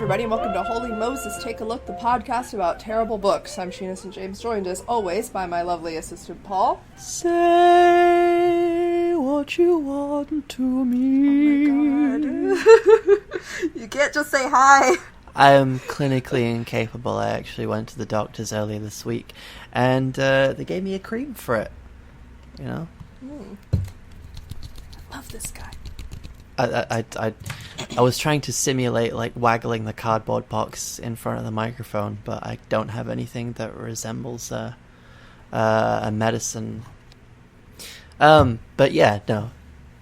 everybody, and welcome to Holy Moses Take a Look, the podcast about terrible books. I'm Sheena St. James, joined as always by my lovely assistant, Paul. Say what you want to me. Oh my god. You can't just say hi. I am clinically incapable. I actually went to the doctors earlier this week, and they gave me a cream for it. You know? I love this guy. I was trying to simulate like waggling the cardboard box in front of the microphone, but I don't have anything that resembles a medicine. But yeah, no.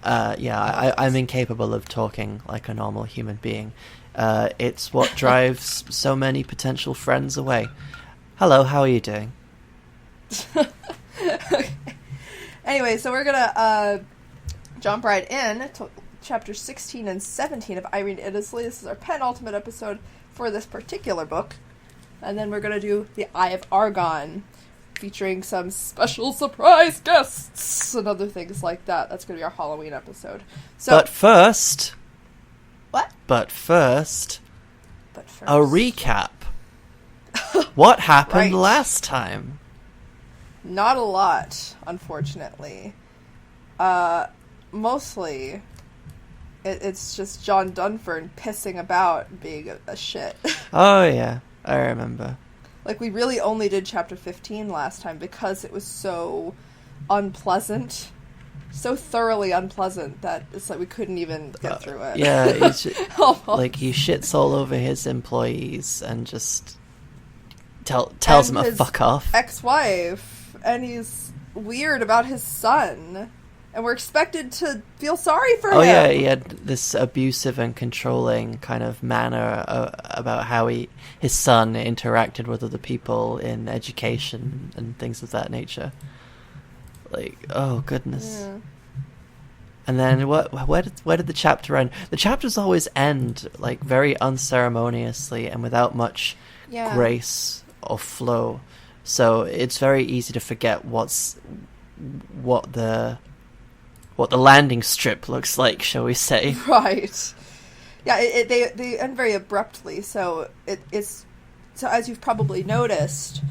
I'm incapable of talking like a normal human being. It's what drives so many potential friends away. Hello, how are you doing? Okay. Anyway, so we're gonna jump right in to chapters 16 and 17 of Irene Iddesleigh. This is our penultimate episode for this particular book. And then we're going to do The Eye of Argon, featuring some special surprise guests and other things like that. That's going to be our Halloween episode. So, But first... What? But first... A recap. What happened last time? Not a lot, unfortunately. Mostly... It's just John Dunfern pissing about being a shit. Oh, yeah. I remember. Like, we really only did chapter 15 last time because it was so unpleasant. So thoroughly unpleasant that it's like we couldn't even get through it. Yeah, like, he shits all over his employees and just tells them to fuck off. Ex-wife. And he's weird about his son. And we're expected to feel sorry for him. Oh yeah, he had this abusive and controlling kind of manner about how his son interacted with other people in education and things of that nature. Like, oh goodness. Yeah. And then where did the chapter end? The chapters always end like very unceremoniously and without much grace or flow. So it's very easy to forget what the landing strip looks like, shall we say? Right. Yeah, they end very abruptly. So it's as you've probably noticed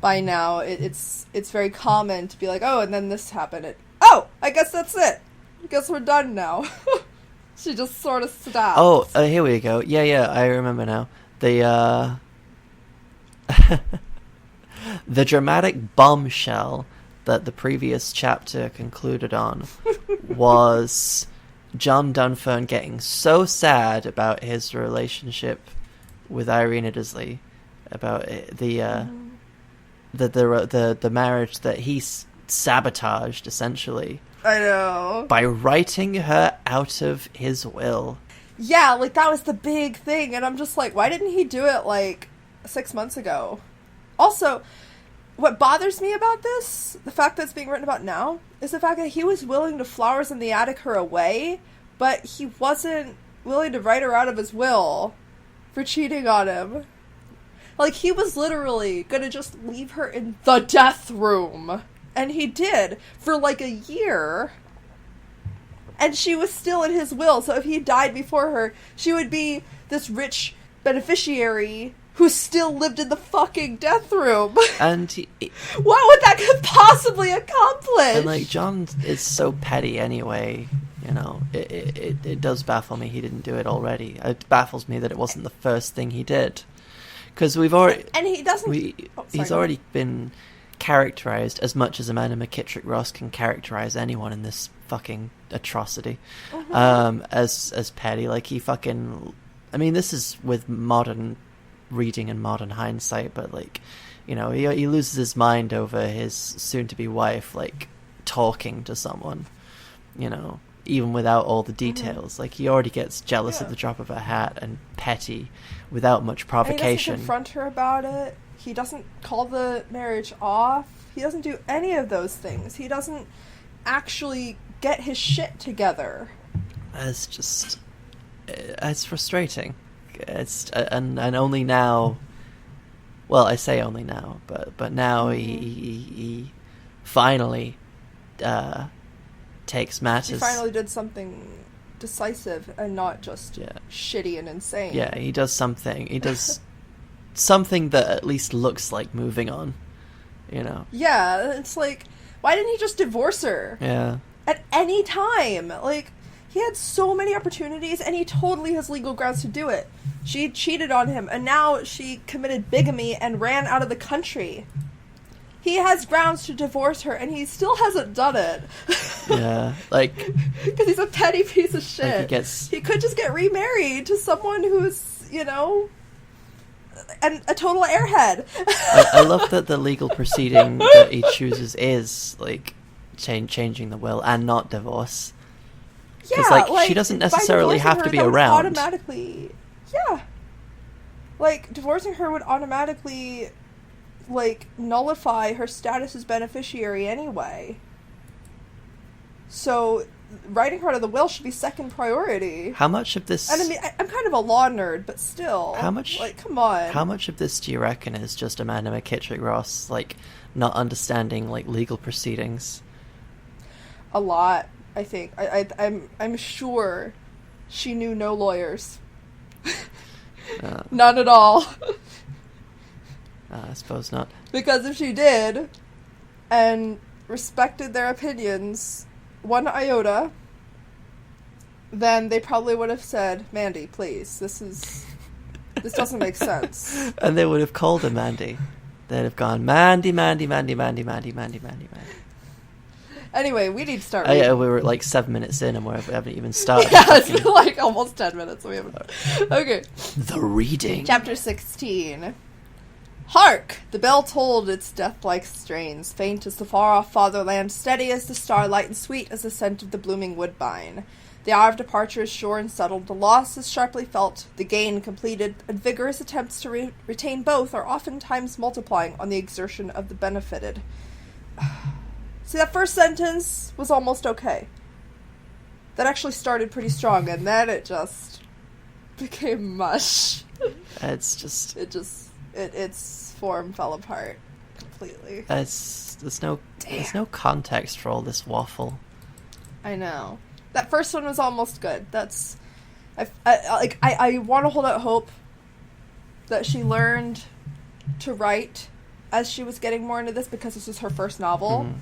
by now, it's very common to be like, oh, and then this happened. I guess that's it. I guess we're done now. She just sort of stopped. Oh, here we go. Yeah, I remember now. The the dramatic bombshell that the previous chapter concluded on was John Dunfern getting so sad about his relationship with Irene Iddesleigh, about the marriage that he sabotaged, essentially. I know. By writing her out of his will. Yeah, like that was the big thing, and I'm just like, why didn't he do it like 6 months ago? Also, what bothers me about this, the fact that it's being written about now, is the fact that he was willing to flowers in the attic her away, but he wasn't willing to write her out of his will for cheating on him. Like, he was literally gonna just leave her in the death room. And he did, for like a year. And she was still in his will, so if he died before her, she would be this rich beneficiary who still lived in the fucking death room. And what would that could possibly accomplish? And like, John is so petty anyway, you know. It does baffle me he didn't do it already. It baffles me that it wasn't the first thing he did. Because we've already... And he doesn't... he's already been characterized as much as Amanda McKittrick Ross can characterize anyone in this fucking atrocity. As petty. Like, he fucking... I mean, this is with modern reading and modern hindsight, but like, you know, he loses his mind over his soon-to-be wife like talking to someone, you know, even without all the details. Like, he already gets jealous at the drop of a hat and petty without much provocation. And he doesn't confront her about it. He doesn't call the marriage off. He doesn't do any of those things. He doesn't actually get his shit together. It's frustrating. It's and only now. Well, I say only now, but now he finally takes matters. He finally did something decisive and not just shitty and insane. Yeah, he does something. He does something that at least looks like moving on, you know? Yeah, it's like, why didn't he just divorce her? Yeah. At any time. Like, he had so many opportunities, and he totally has legal grounds to do it. She cheated on him, and now she committed bigamy and ran out of the country. He has grounds to divorce her, and he still hasn't done it. Yeah, like... Because he's a petty piece of shit. Like he could just get remarried to someone who's, you know, a total airhead. I love that the legal proceeding that he chooses is, like, changing the will and not divorce. Yeah, like, she doesn't necessarily have to be around. Automatically, yeah. Like, divorcing her would automatically, like, nullify her status as beneficiary anyway. So, writing her out of the will should be second priority. How much of this... And I mean, I'm kind of a law nerd, but still. How much... Like, come on. How much of this do you reckon is just Amanda McKittrick-Ross, like, not understanding, like, legal proceedings? A lot, I think. I'm sure she knew no lawyers. None at all. I suppose not. Because if she did, and respected their opinions one iota, then they probably would have said, Mandy, please, this doesn't make sense. And they would have called her Mandy. They'd have gone, Mandy, Mandy, Mandy, Mandy, Mandy, Mandy, Mandy, Mandy. Anyway, we need to start reading. Oh yeah, we were like 7 minutes in and we haven't even started. Yeah, it's been like almost 10 minutes. So we haven't. Okay. The reading. Chapter 16. Hark! The bell tolled its death-like strains, faint as the far-off fatherland, steady as the starlight, and sweet as the scent of the blooming woodbine. The hour of departure is sure and settled, the loss is sharply felt, the gain completed, and vigorous attempts to retain both are oftentimes multiplying on the exertion of the benefited. See, that first sentence was almost okay. That actually started pretty strong, and then it just became mush. Its form fell apart completely. There's no context for all this waffle. I know. That first one was almost good. I want to hold out hope that she learned to write as she was getting more into this, because this was her first novel. Mm-hmm.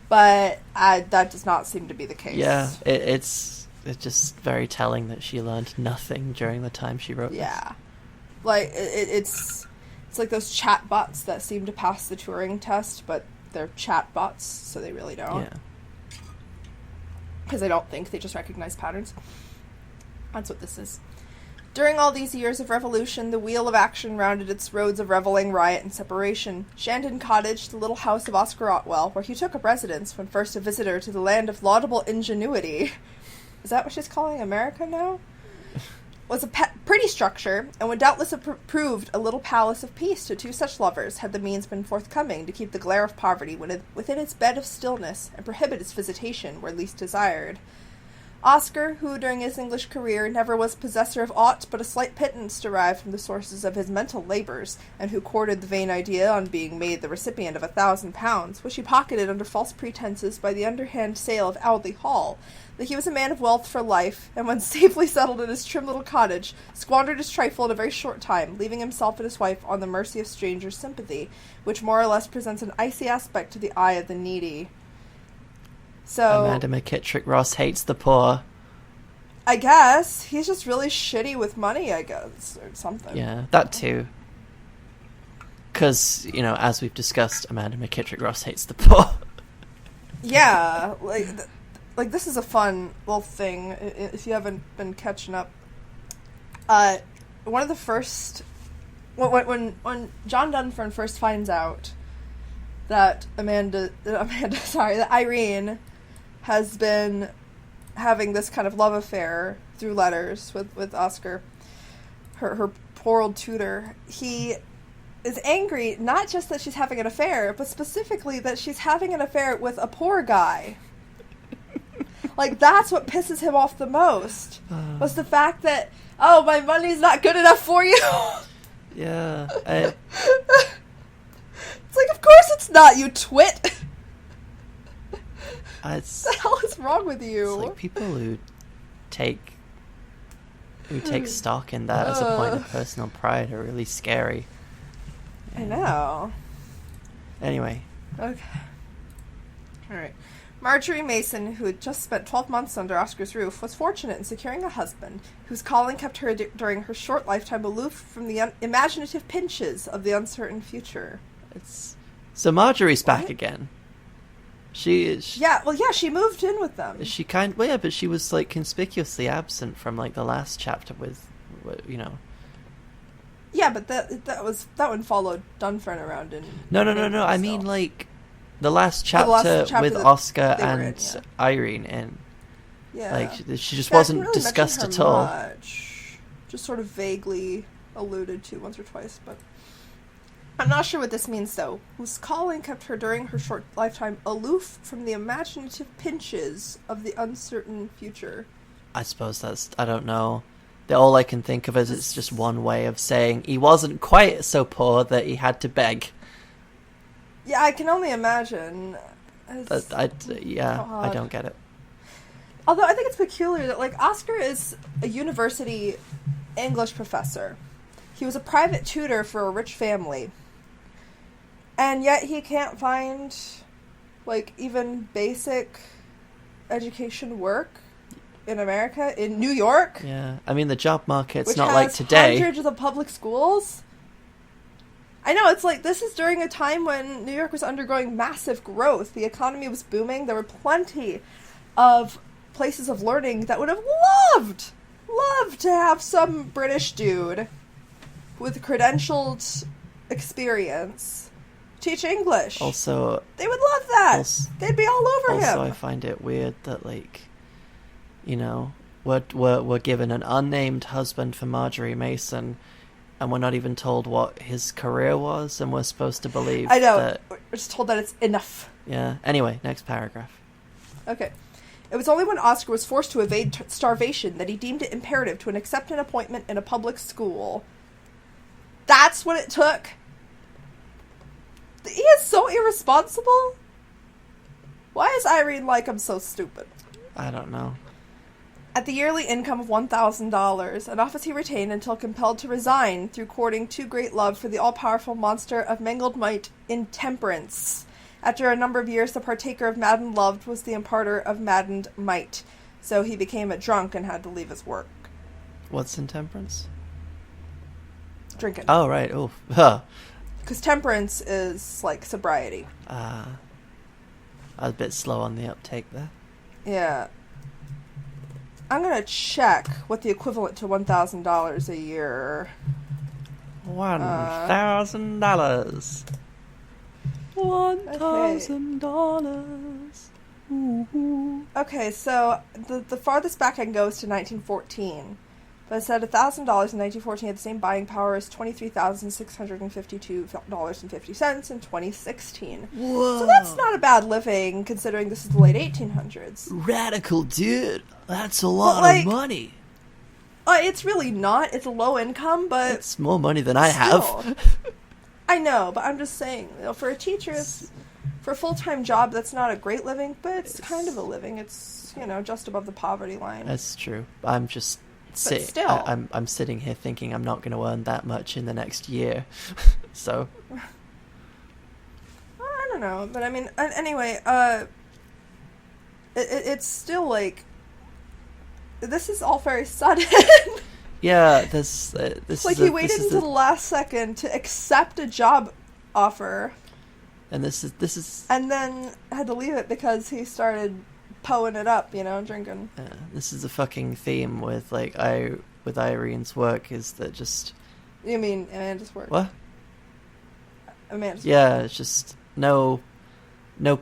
But that does not seem to be the case. Yeah, it's just very telling that she learned nothing during the time she wrote this. Yeah. Like, it's like those chat bots that seem to pass the Turing test, but they're chat bots, so they really don't. Yeah. Because they don't think, they just recognize patterns. That's what this is. During all these years of revolution, the wheel of action rounded its roads of reveling, riot, and separation. Shandon Cottage, the little house of Oscar Otwell, where he took up residence when first a visitor to the land of laudable ingenuity. Is that what she's calling America now? Was a pretty structure, and would doubtless have proved a little palace of peace to two such lovers, had the means been forthcoming to keep the glare of poverty within its bed of stillness, and prohibit its visitation where least desired. Oscar, who during his English career never was possessor of aught but a slight pittance derived from the sources of his mental labours, and who courted the vain idea on being made the recipient of £1,000, which he pocketed under false pretences by the underhand sale of Owdley Hall, that he was a man of wealth for life, and when safely settled in his trim little cottage, squandered his trifle in a very short time, leaving himself and his wife on the mercy of strangers' sympathy, which more or less presents an icy aspect to the eye of the needy. So Amanda McKittrick-Ross hates the poor. I guess. He's just really shitty with money, I guess, or something. Yeah, that too. Because, you know, as we've discussed, Amanda McKittrick-Ross hates the poor. Yeah, like this is a fun little thing, if you haven't been catching up. One of the first... When John Dunfern first finds out that that Irene has been having this kind of love affair through letters with Oscar, her poor old tutor, he is angry not just that she's having an affair, but specifically that she's having an affair with a poor guy. Like, that's what pisses him off the most, was the fact that, oh, my money's not good enough for you. Yeah. It's like, of course it's not, you twit. What the hell is wrong with you? It's like people who take stock in that as a point of personal pride are really scary. I know. Anyway. Okay. Alright. Marjorie Mason, who had just spent 12 months under Oscar's roof, was fortunate in securing a husband whose calling kept her during her short lifetime aloof from the imaginative pinches of the uncertain future. So Marjorie's back again. She she moved in with them. But she was like conspicuously absent from like the last chapter with, you know. Yeah, but that one followed Dunfern around in. No. I mean like the last chapter with Oscar and Irene in. Yeah. Like she just wasn't really discussed at all. Much. Just sort of vaguely alluded to once or twice, but I'm not sure what this means, though. Whose calling kept her during her short lifetime aloof from the imaginative pinches of the uncertain future. I suppose I don't know. All I can think of is it's just one way of saying he wasn't quite so poor that he had to beg. Yeah, I can only imagine. I don't get it. Although I think it's peculiar that, like, Oscar is a university English professor. He was a private tutor for a rich family. And yet he can't find, like, even basic education work in America, in New York. Yeah, I mean, the job market's not like like today. Hundreds of public schools. I know, it's like, this is during a time when New York was undergoing massive growth. The economy was booming. There were plenty of places of learning that would have loved to have some British dude with credentialed experience teach English. Also, they would love that. They'd be all over him. Also, I find it weird that, like, you know, we're given an unnamed husband for Marjorie Mason, and we're not even told what his career was, and we're supposed to believe I know. that... We're just told that it's enough. Yeah. Anyway, next paragraph. Okay. It was only when Oscar was forced to evade starvation that he deemed it imperative to accept an appointment in a public school. That's what it took? He is so irresponsible? Why is Irene like him so stupid? I don't know. At the yearly income of $1,000, an office he retained until compelled to resign through courting too great love for the all-powerful monster of mangled might, intemperance. After a number of years, the partaker of maddened love was the imparter of maddened might. So he became a drunk and had to leave his work. What's intemperance? Drinking. Oh, right. Oh, huh. Because temperance is, like, sobriety. I was a bit slow on the uptake there. Yeah. I'm going to check what the equivalent to $1,000 a year. $1,000. $1,000. Okay, so the farthest back I can go is to 1914. But it said $1,000 in 1914 had the same buying power as $23,652.50 in 2016. Whoa. So that's not a bad living, considering this is the late 1800s. Radical, dude. That's a lot of money. It's really not. It's a low income, but... It's more money than I have. I know, but I'm just saying, you know, for a teacher, for a full-time job, that's not a great living, but it's kind of a living. It's, you know, just above the poverty line. That's true. I'm just... I'm sitting here thinking I'm not going to earn that much in the next year. So... I don't know, but I mean, anyway, it's still, like... This is all very sudden. Yeah, this like, he waited until the last second to accept a job offer. And this is... And then had to leave it because he started poeing it up, you know, drinking. This is a fucking theme with, like, with Irene's work, is that just... You mean Amanda's work? What? Amanda's work. Work. It's just no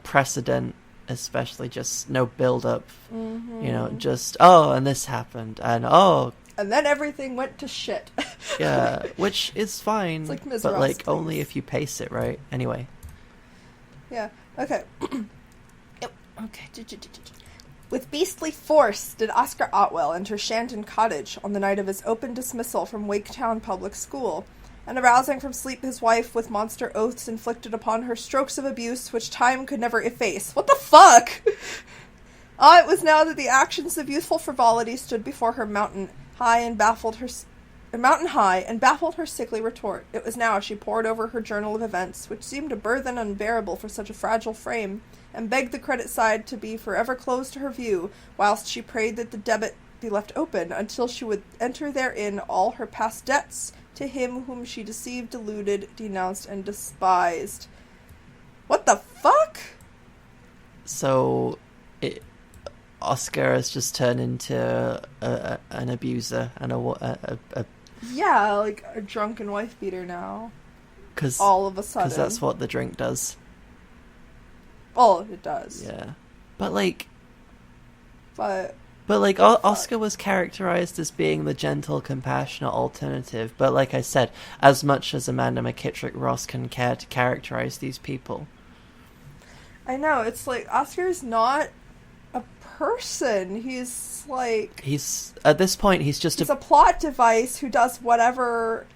precedent, especially just no build-up. Mm-hmm. You know, just, oh, and this happened, and oh... And then everything went to shit. Yeah, which is fine, like but, like, only if you pace it right. Anyway. Yeah, okay. Okay. With beastly force did Oscar Otwell enter Shandon Cottage on the night of his open dismissal from Waketown Public School, and arousing from sleep his wife with monster oaths inflicted upon her strokes of abuse which time could never efface. What the fuck? Ah, it was now that the actions of youthful frivolity stood before her mountain high and baffled her sickly retort. It was now she pored over her journal of events, which seemed a burthen unbearable for such a fragile frame, and begged the credit side to be forever closed to her view, whilst she prayed that the debit be left open, until she would enter therein all her past debts to him whom she deceived, deluded, denounced, and despised. What the fuck? So, Oscar has just turned into an abuser and a Yeah, like a drunken wife beater now. Cause, all of a sudden. Because that's what the drink does. Oh, it does. Yeah. But like... But Oscar was characterized as being the gentle, compassionate alternative. But like I said, as much as Amanda McKittrick Ross can care to characterize these people. I know, it's like, Oscar's not a person. He's like... At this point, he's a plot device who does whatever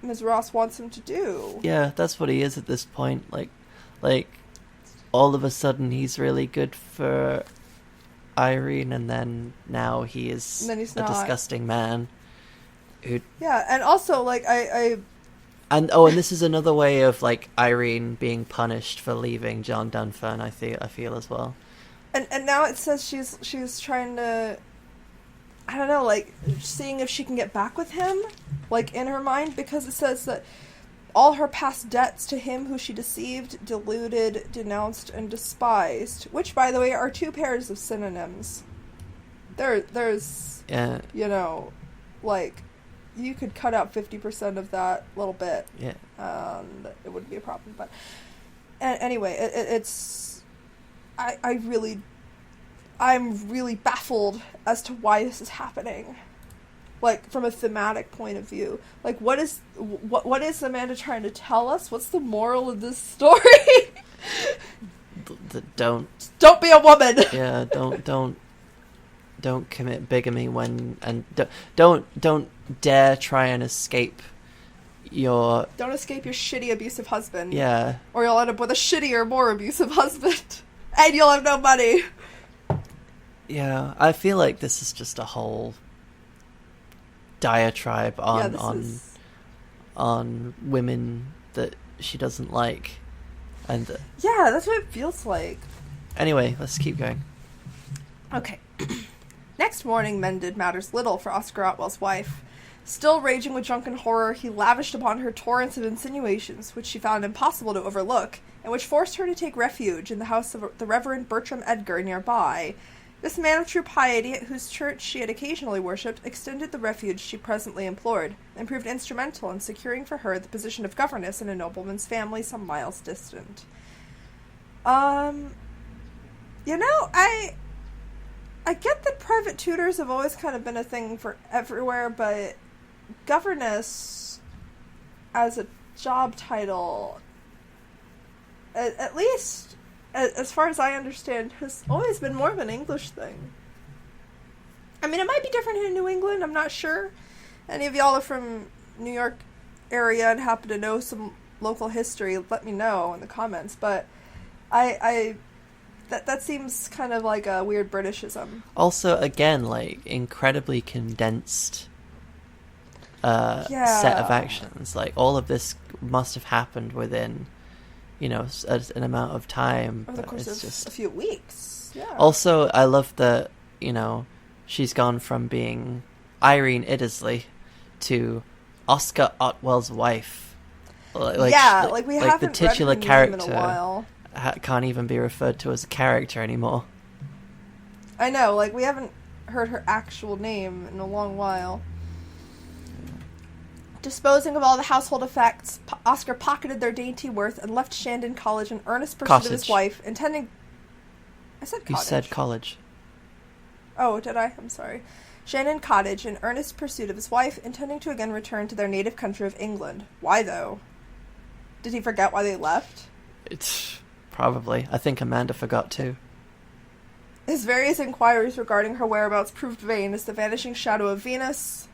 Ms. Ross wants him to do. Yeah, that's what he is at this point. Like, all of a sudden he's really good for Irene, and then now he is a disgusting man. Yeah, and also, like, And this is another way of, like, Irene being punished for leaving John Dunfern, I feel as well. And now it says she's trying to, I don't know, like, seeing if she can get back with him, like, in her mind, because it says that all her past debts to him who she deceived, deluded, denounced, and despised, which, by the way, are two pairs of synonyms. There's, yeah. You know, like, you could cut out 50% of that little bit. Yeah. It wouldn't be a problem, but anyway, it's... I'm really baffled as to why this is happening. Like, from a thematic point of view. Like, what is Amanda trying to tell us? What's the moral of this story? Don't be a woman. Yeah, don't commit bigamy don't dare try and escape your... Don't escape your shitty abusive husband. Yeah. Or you'll end up with a shittier, more abusive husband. And you'll have no money. Yeah, I feel like this is just a whole diatribe on women that she doesn't like, and yeah, that's what it feels like. Anyway, let's keep going. Okay. Next morning mended matters little for Oscar Otwell's wife. Still raging with drunken horror, he lavished upon her torrents of insinuations, which she found impossible to overlook, and which forced her to take refuge in the house of the Reverend Bertram Edgar nearby. This man of true piety, at whose church she had occasionally worshipped, extended the refuge she presently implored, and proved instrumental in securing for her the position of governess in a nobleman's family some miles distant. You know, I get that private tutors have always kind of been a thing for everywhere, but governess as a job title, at least as far as I understand, has always been more of an English thing. I mean, it might be different in New England, I'm not sure. Any of y'all are from New York area and happen to know some local history, let me know in the comments, but that seems kind of like a weird Britishism. Also, again, like, incredibly condensed set of actions. Like, all of this must have happened within, you know, an amount of time. Over the course of just a few weeks. Yeah. Also, I love that, you know, she's gone from being Irene Iddesleigh to Oscar Otwell's wife. We haven't the titular read her character name in a while. Can't even be referred to as a character anymore. I know, like, we haven't heard her actual name in a long while. Disposing of all the household effects, Oscar pocketed their dainty worth and left Shandon College in earnest pursuit of his wife, intending... I said cottage. You said college. Oh, did I? I'm sorry. Shandon Cottage in earnest pursuit of his wife, intending to again return to their native country of England. Why, though? Did he forget why they left? It's... Probably. I think Amanda forgot too. His various inquiries regarding her whereabouts proved vain as the vanishing shadow of Venus...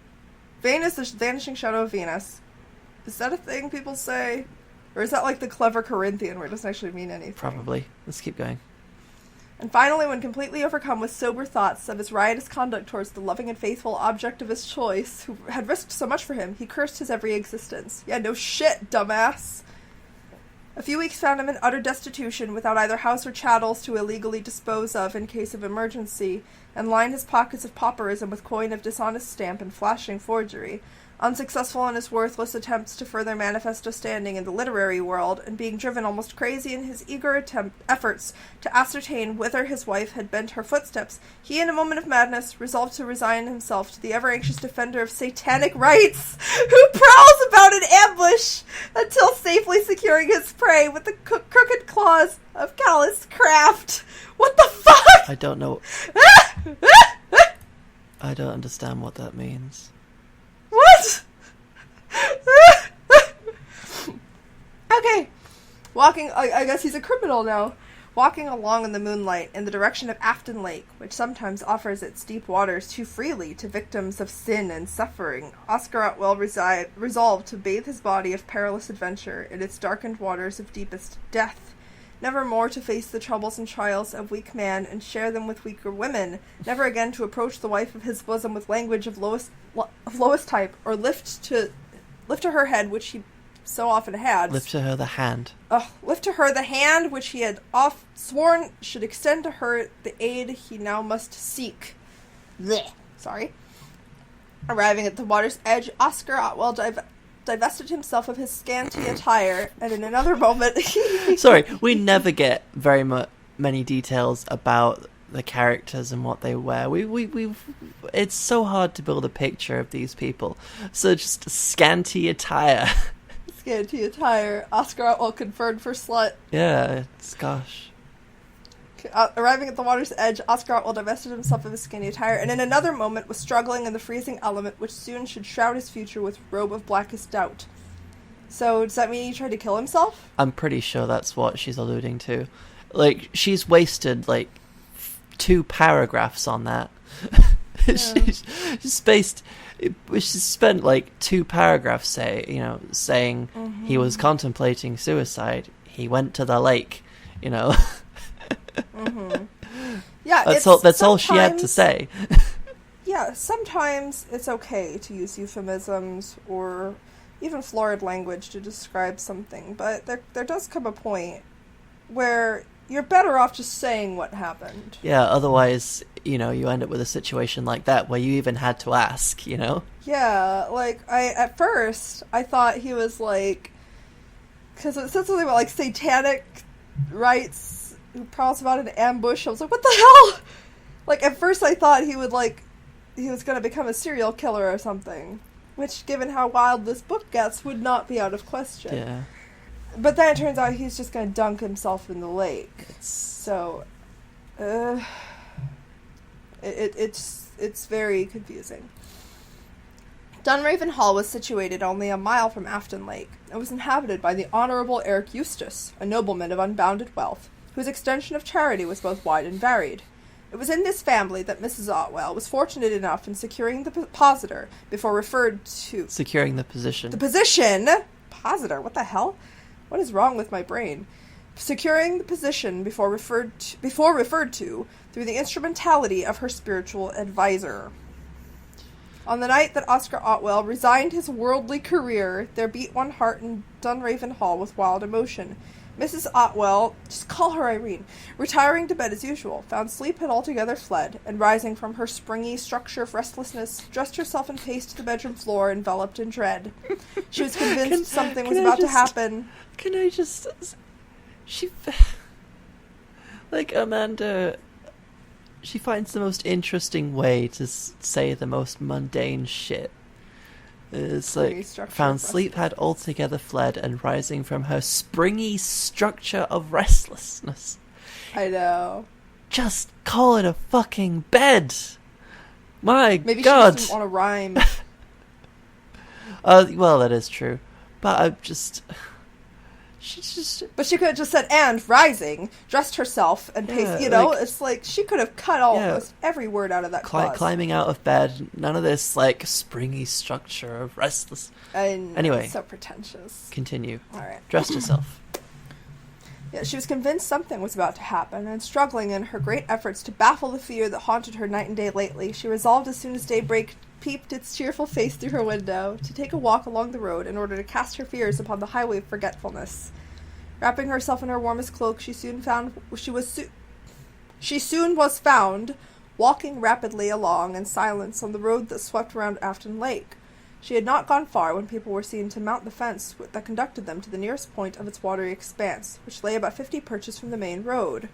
Vain as the vanishing shadow of Venus. Is that a thing people say? Or is that like the clever Corinthian where it doesn't actually mean anything? Probably. Let's keep going. And finally, when completely overcome with sober thoughts of his riotous conduct towards the loving and faithful object of his choice, who had risked so much for him, he cursed his every existence. Yeah, no shit, dumbass. A few weeks found him in utter destitution, without either house or chattels to illegally dispose of in case of emergency, and lined his pockets of pauperism with coin of dishonest stamp and flashing forgery. Unsuccessful in his worthless attempts to further manifest a standing in the literary world, and being driven almost crazy in his eager efforts to ascertain whither his wife had bent her footsteps, he, in a moment of madness, resolved to resign himself to the ever-anxious defender of satanic rites, who prowls about in ambush until safely securing his prey with the crooked claws of callous craft. What the fuck? I don't know. I don't understand what that means. What? Okay. Walking, I guess he's a criminal now. Walking along in the moonlight in the direction of Afton Lake, which sometimes offers its deep waters too freely to victims of sin and suffering, Oscar Otwell resolved to bathe his body of perilous adventure in its darkened waters of deepest death. Never more to face the troubles and trials of weak man and share them with weaker women. Never again to approach the wife of his bosom with language of lowest type, or lift to her head, which he so often had. Lift to her the hand. Lift to her the hand which he had oft sworn should extend to her the aid he now must seek. Blech. Sorry. Arriving at the water's edge, Oscar Otwell divested himself of his scanty attire, and in another moment... Sorry, we never get very many details about the characters and what they wear. It's so hard to build a picture of these people. So just scanty attire. Scanty attire. Oscar Otwell confirmed for slut. Yeah, gosh. Arriving at the water's edge, Oscar Otwell divested himself of his skinny attire, and in another moment was struggling in the freezing element which soon should shroud his future with robe of blackest doubt. So, does that mean he tried to kill himself? I'm pretty sure that's what she's alluding to. Like, she's wasted, 2 paragraphs on that. Yeah. She's spent, 2 paragraphs saying he was contemplating suicide. He went to the lake, Mm-hmm. Yeah, that's all she had to say. Yeah, sometimes it's okay to use euphemisms or even florid language to describe something, but there does come a point where you're better off just saying what happened. Yeah, otherwise, you end up with a situation like that where you even had to ask, Yeah, at first, I thought he was because it said something about satanic rites who prowls about in ambush. I was like, what the hell? At first I thought he was going to become a serial killer or something, which, given how wild this book gets, would not be out of question. Yeah. But then it turns out he's just going to dunk himself in the lake. So, it's very confusing. Dunraven Hall was situated only a mile from Afton Lake, and was inhabited by the Honourable Eric Eustace, a nobleman of unbounded wealth, whose extension of charity was both wide and varied. It was in this family that Mrs. Otwell was fortunate enough in securing the positor before referred to... Securing the position. The position? Positor? What the hell? What is wrong with my brain? Securing the position before referred to through the instrumentality of her spiritual advisor. On the night that Oscar Otwell resigned his worldly career, there beat one heart in Dunraven Hall with wild emotion. Mrs. Otwell, just call her Irene, retiring to bed as usual, found sleep had altogether fled, and rising from her springy structure of restlessness, dressed herself and paced the bedroom floor, enveloped in dread. She was convinced something was about to happen. Can I just... Amanda... She finds the most interesting way to say the most mundane shit. It's found sleep had altogether fled, and rising from her springy structure of restlessness. I know. Just call it a fucking bed. My Maybe God. She doesn't want to rhyme. Well, that is true. But I'm just... But she could have just said, and rising, dressed herself, and paced, it's she could have cut almost every word out of that clause. Climbing out of bed, none of this, springy structure of restless... I know, anyway. So pretentious. Continue. All right. Dressed herself. Yet she was convinced something was about to happen, and struggling in her great efforts to baffle the fear that haunted her night and day lately, she resolved as soon as daybreak peeped its cheerful face through her window, to take a walk along the road in order to cast her fears upon the highway of forgetfulness. Wrapping herself in her warmest cloak, she soon was found walking rapidly along in silence on the road that swept around Afton Lake. She had not gone far when people were seen to mount the fence that conducted them to the nearest point of its watery expanse, which lay about 50 perches from the main road.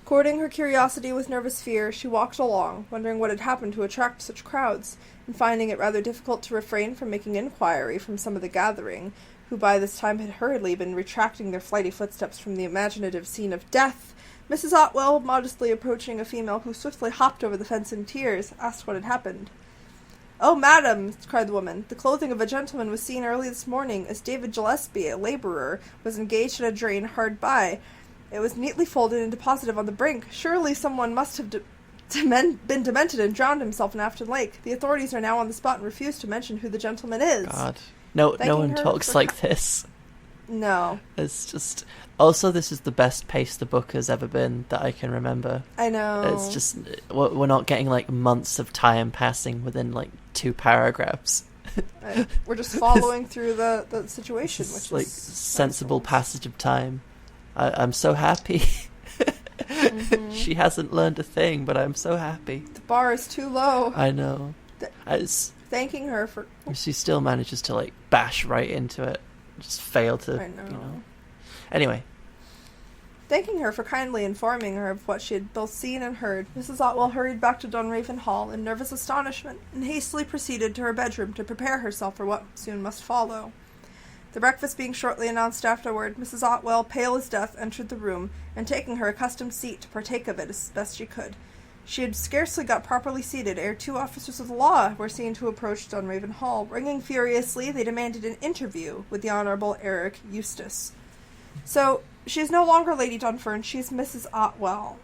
Courting her curiosity with nervous fear, she walked along, wondering what had happened to attract such crowds, and finding it rather difficult to refrain from making inquiry from some of the gathering, who by this time had hurriedly been retracting their flighty footsteps from the imaginative scene of death. Mrs. Otwell, modestly approaching a female who swiftly hopped over the fence in tears, asked what had happened. "Oh, madam," cried the woman, "the clothing of a gentleman was seen early this morning, as David Gillespie, a labourer, was engaged at a drain hard by. It was neatly folded and deposited on the brink. Surely someone must have been demented and drowned himself in Afton Lake. The authorities are now on the spot and refuse to mention who the gentleman is." God. No one talks like this. No. It's just... Also, this is the best pace the book has ever been that I can remember. I know. It's just... We're not getting, like, months of time passing within, like, 2 paragraphs. We're just following through the situation, which is... like, sensible passage of time. I'm so happy. Mm-hmm. She hasn't learned a thing, but I'm so happy. The bar is too low. I know. Thanking her for... She still manages to, like, bash right into it. Just fail to, I know. Anyway. Thanking her for kindly informing her of what she had both seen and heard, Mrs. Otwell hurried back to Dunraven Hall in nervous astonishment, and hastily proceeded to her bedroom to prepare herself for what soon must follow. The breakfast being shortly announced afterward, Mrs. Otwell, pale as death, entered the room, and taking her accustomed seat to partake of it as best she could. She had scarcely got properly seated ere 2 officers of the law were seen to approach Dunraven Hall. Ringing furiously, they demanded an interview with the Honourable Eric Eustace. So, she is no longer Lady Dunfern, she is Mrs. Otwell.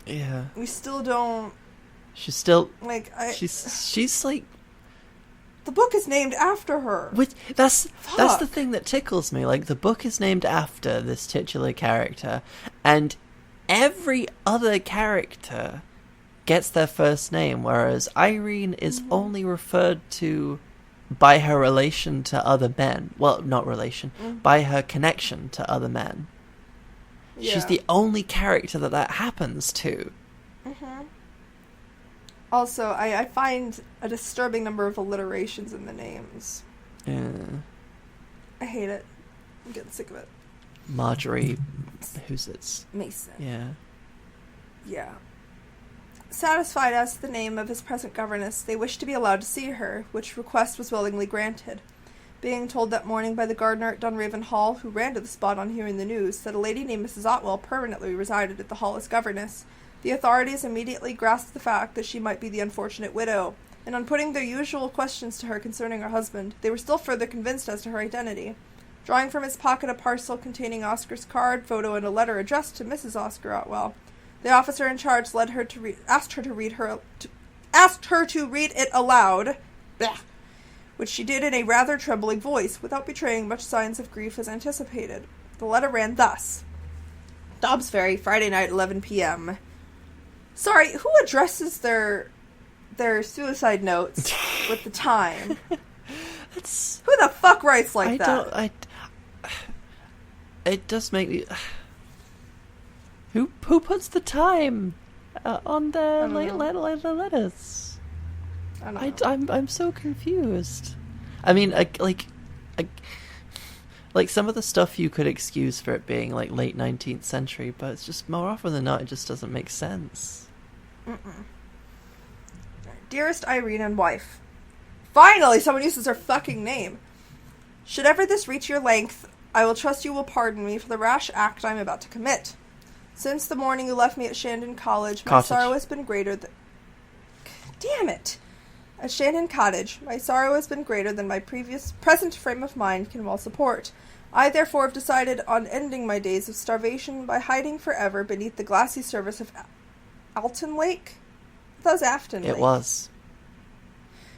Yeah. We still don't... She's still... Like, She's like... The book is named after her. That's the thing that tickles me. Like, the book is named after this titular character, and every other character gets their first name, whereas Irene is only referred to by her relation to other men. Well, not relation, by her connection to other men. Yeah. She's the only character that happens to. Mm-hmm. Also, I find a disturbing number of alliterations in the names. Yeah. I hate it. I'm getting sick of it. Marjorie, who's it? Mason. Yeah. Yeah. Satisfied as to the name of his present governess, they wished to be allowed to see her, which request was willingly granted. Being told that morning by the gardener at Dunraven Hall, who ran to the spot on hearing the news, that a lady named Mrs. Otwell permanently resided at the Hall as governess, the authorities immediately grasped the fact that she might be the unfortunate widow, and on putting their usual questions to her concerning her husband, they were still further convinced as to her identity. Drawing from his pocket a parcel containing Oscar's card, photo, and a letter addressed to Mrs. Oscar Otwell, the officer in charge asked her to read it aloud, which she did in a rather trembling voice, without betraying much signs of grief as anticipated. The letter ran thus: Dobbs Ferry, Friday night, 11 p.m. Sorry, who addresses their suicide notes with the time? Who the fuck writes like that? It does make me... Who puts the time on their letters? I don't know. I'm so confused. I mean, like some of the stuff you could excuse for it being like late 19th century, but it's just more often than not it just doesn't make sense. Dearest Irene and wife, finally someone uses her fucking name. Should ever this reach your length, I will trust you will pardon me for the rash act I am about to commit. Since the morning you left me at Shandon College, my sorrow has been greater than... Damn it! At Shandon Cottage, my sorrow has been greater than my present frame of mind can well support. I therefore have decided on ending my days of starvation by hiding forever beneath the glassy surface of Alton Lake? That was Afton Lake. It was.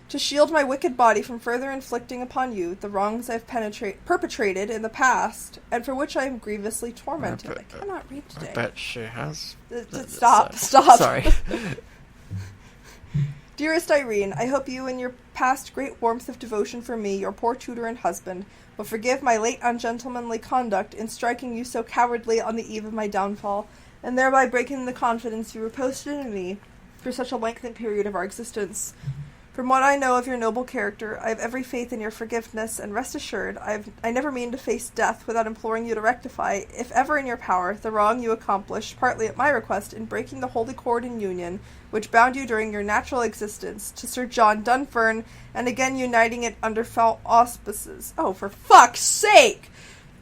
to shield my wicked body from further inflicting upon you the wrongs I've perpetrated in the past, and for which I am grievously tormented. I cannot read today. I bet she has. Stop. Sorry. Dearest Irene, I hope you in your past great warmth of devotion for me, your poor tutor and husband, will forgive my late ungentlemanly conduct in striking you so cowardly on the eve of my downfall, and thereby breaking the confidence you reposed in me for such a lengthened period of our existence. From what I know of your noble character, I have every faith in your forgiveness, and rest assured, I never mean to face death without imploring you to rectify, if ever in your power, the wrong you accomplished, partly at my request, in breaking the holy cord and union, which bound you during your natural existence, to Sir John Dunfern, and again uniting it under foul auspices. Oh, for fuck's sake!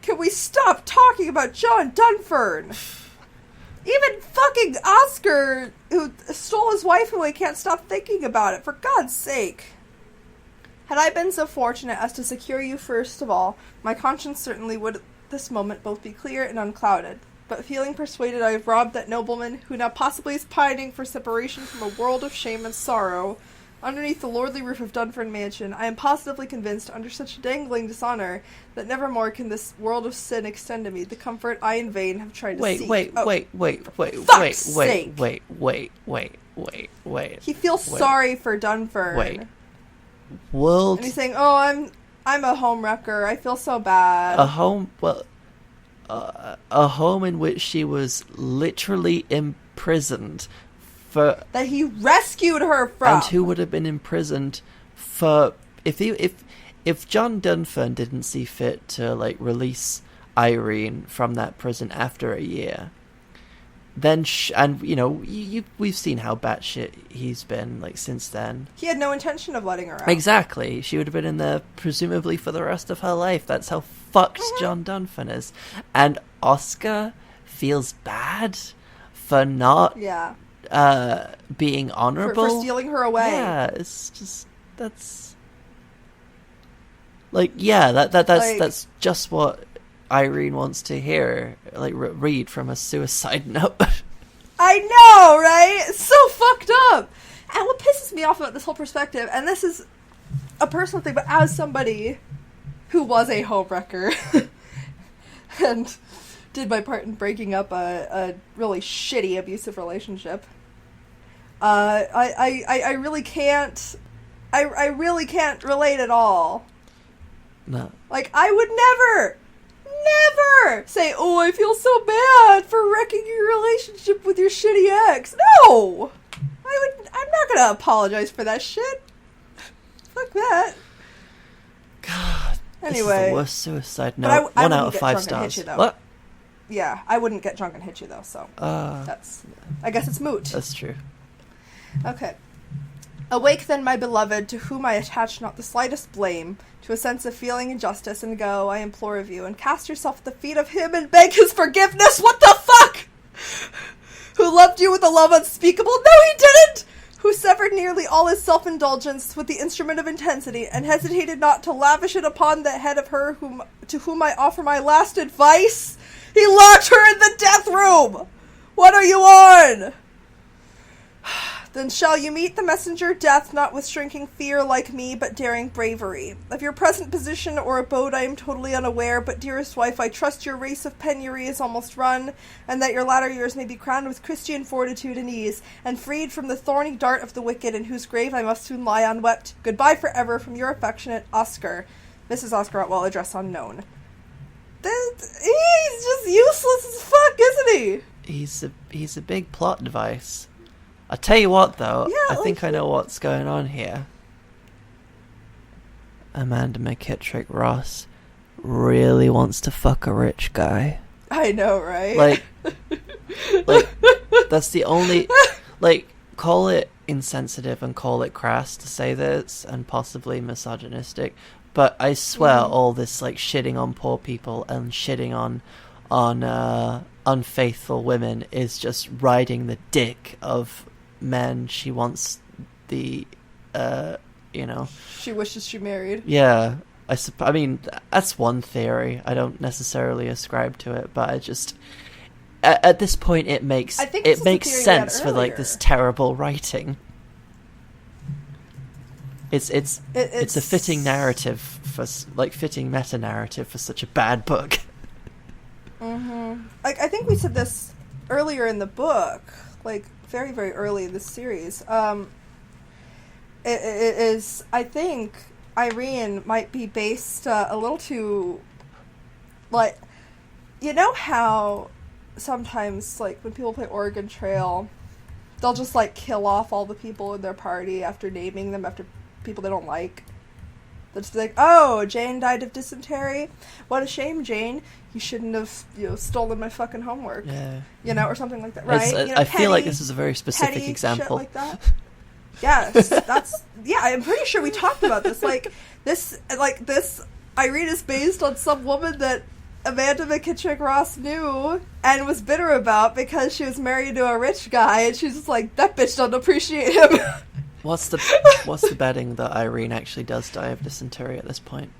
Can we stop talking about John Dunfern? Even fucking Oscar, who stole his wife away, can't stop thinking about it, for God's sake. Had I been so fortunate as to secure you first of all, my conscience certainly would at this moment both be clear and unclouded. But feeling persuaded I have robbed that nobleman, who now possibly is pining for separation from a world of shame and sorrow, underneath the lordly roof of Dunfern Mansion, I am positively convinced, under such dangling dishonor, that nevermore can this world of sin extend to me the comfort I in vain have tried to seek. Wait. He feels sorry for Dunfern. Wait. And he's saying, "Oh, I'm a homewrecker. I feel so bad." A home in which she was literally imprisoned. That he rescued her from. And who would have been imprisoned for if John Dunfern didn't see fit to release Irene from that prison after a year, then we've seen how batshit he's been since then. He had no intention of letting her out. Exactly. She would have been in there presumably for the rest of her life. That's how fucked John Dunfern is. And Oscar feels bad for not being honorable for stealing her away. Yeah, it's just that's that's just what Irene wants to hear. Read from a suicide note. I know, right? It's so fucked up. And what pisses me off about this whole perspective, and this is a personal thing, but as somebody who was a homewrecker and did my part in breaking up a really shitty abusive relationship, I really can't. I really can't relate at all. No. I would never say, "Oh, I feel so bad for wrecking your relationship with your shitty ex." No! I'm not gonna apologize for that shit. Fuck that. God. Anyway. This is the worst suicide note. 1 out of 5 stars. What? Yeah, I wouldn't get drunk and hit you, though, so. I guess it's moot. That's true. Okay. Awake then, my beloved, to whom I attach not the slightest blame, to a sense of feeling injustice, and go, I implore of you, and cast yourself at the feet of him and beg his forgiveness. What the fuck? Who loved you with a love unspeakable? No, he didn't! Who severed nearly all his self-indulgence with the instrument of intensity, and hesitated not to lavish it upon the head of her to whom I offer my last advice? He locked her in the death room! What are you on? Then shall you meet the messenger death not with shrinking fear like me, but daring bravery. Of your present position or abode I am totally unaware, but dearest wife, I trust your race of penury is almost run, and that your latter years may be crowned with Christian fortitude and ease, and freed from the thorny dart of the wicked, in whose grave I must soon lie unwept. Goodbye forever from your affectionate Oscar. Mrs. Oscar Otwell, address unknown. He's just useless as fuck, isn't he? He's a big plot device. I'll tell you what, though. I think I know what's going on here. Amanda McKittrick Ross really wants to fuck a rich guy. I know, right? That's the only... call it insensitive and call it crass to say this, and possibly misogynistic, but I swear all this, shitting on poor people and shitting on unfaithful women is just riding the dick of men she wants the, She wishes she married. Yeah. I mean, that's one theory. I don't necessarily ascribe to it, but I just... At this point, it makes sense for, this terrible writing. It's a fitting narrative for fitting meta narrative for such a bad book. Mm-hmm. Like, I think we said this earlier in the book, like very, very early in this series. It is, I think, Irene might be based a little too, like, you know how sometimes, like, when people play Oregon Trail, they'll just, like, kill off all the people in their party after naming them after people they don't like. They'll just be like, oh, Jane died of dysentery. What a shame, Jane. You shouldn't have, stolen my fucking homework. Yeah. Or something like that, right? I feel like this is a very specific example. Shit like that. Yes, I'm pretty sure we talked about this. This Irene is based on some woman that Amanda McKittrick Ross knew and was bitter about because she was married to a rich guy, and she's just like, that bitch don't appreciate him. What's the betting that Irene actually does die of dysentery at this point?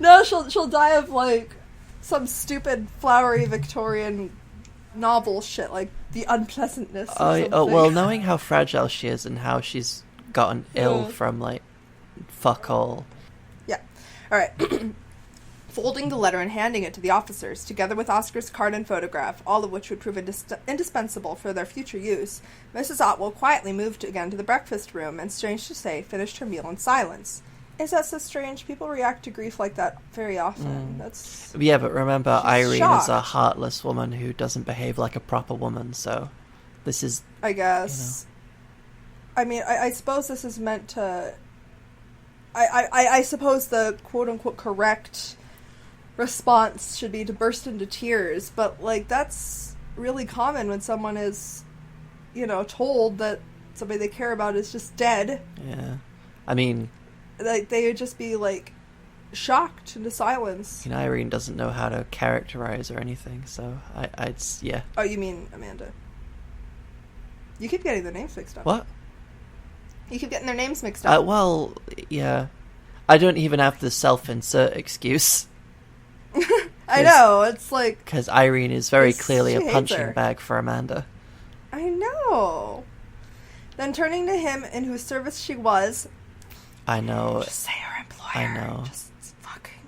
No, she'll die of like some stupid flowery Victorian novel shit, like the unpleasantness. Well, knowing how fragile she is and how she's gotten ill from like fuck all. Yeah. All right. Folding the letter and handing it to the officers, together with Oscar's card and photograph, all of which would prove indispensable for their future use, Mrs. Otwell quietly moved again to the breakfast room and, strange to say, finished her meal in silence. Is that so strange? People react to grief like that very often. Yeah, but remember, Irene shocked. is a heartless woman who doesn't behave like a proper woman, so this is... I guess. I mean, I suppose this is meant to... I suppose the quote-unquote correct response should be to burst into tears, but, like, that's really common when someone is, told that somebody they care about is just dead. Yeah. I mean... Like, they would just be, like, shocked into silence. Irene doesn't know how to characterize or anything, so yeah. Oh, you mean Amanda? You keep getting their names mixed up. What? You keep getting their names mixed up. Well, yeah. I don't even have the self-insert excuse. I know, it's like... Because Irene is very clearly a hates punching her. bag for Amanda. I know. Then turning to him in whose service she was... I know. Just say her employer. I know. Just fucking...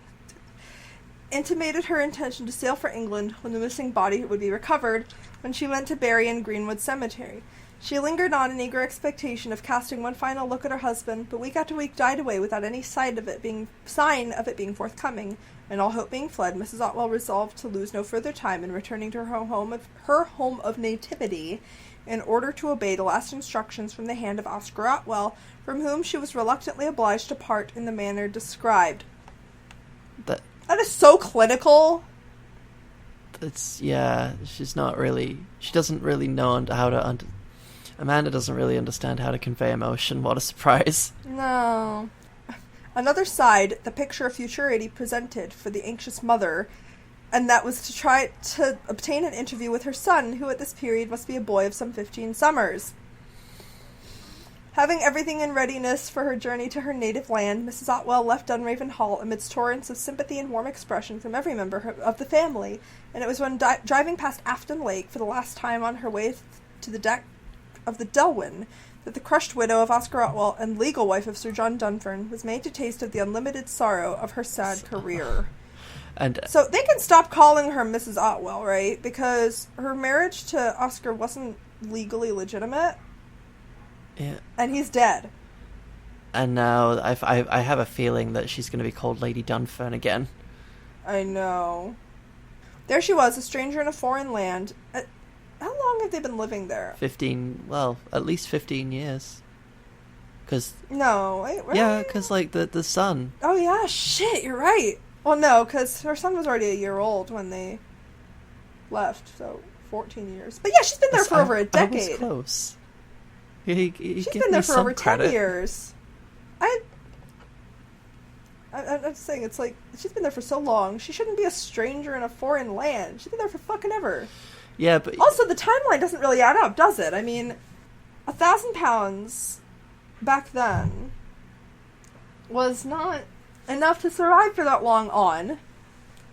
Intimated her intention to sail for England when the missing body would be recovered, when she went to bury in Greenwood Cemetery. She lingered on in eager expectation of casting one final look at her husband, but week after week died away without any sign of it being forthcoming, and all hope being fled. Mrs. Otwell resolved to lose no further time in returning to her home of nativity, in order to obey the last instructions from the hand of Oscar Otwell, from whom she was reluctantly obliged to part in the manner described. That is so clinical. She doesn't really know how to... Amanda doesn't really understand how to convey emotion. What a surprise. No. Another side, the picture of futurity presented for the anxious mother, and that was to try to obtain an interview with her son, who at this period must be a boy of some 15 summers. Having everything in readiness for her journey to her native land, Mrs. Otwell left Dunraven Hall amidst torrents of sympathy and warm expression from every member of the family, and it was when driving past Afton Lake for the last time on her way to the deck of the Delwyn that the crushed widow of Oscar Otwell and legal wife of Sir John Dunfern was made to taste of the unlimited sorrow of her sad career. And so they can stop calling her Mrs. Otwell, right? Because her marriage to Oscar wasn't legally legitimate. Yeah. And he's dead. And now I have a feeling that she's going to be called Lady Dunfern again. I know. There she was, a stranger in a foreign land. How long have they been living there? At least 15 years. No, wait, really? Yeah, because, like, the son. Oh, yeah, shit, you're right. Well, no, because her son was already a year old when they left, so 14 years. But yeah, she's been there for over a decade. I was close. She's been there for over 10 years. I'm just saying, it's like, she's been there for so long. She shouldn't be a stranger in a foreign land. She's been there for fucking ever. Yeah, but... Also, the timeline doesn't really add up, does it? I mean, £1,000 back then was not enough to survive for that long on.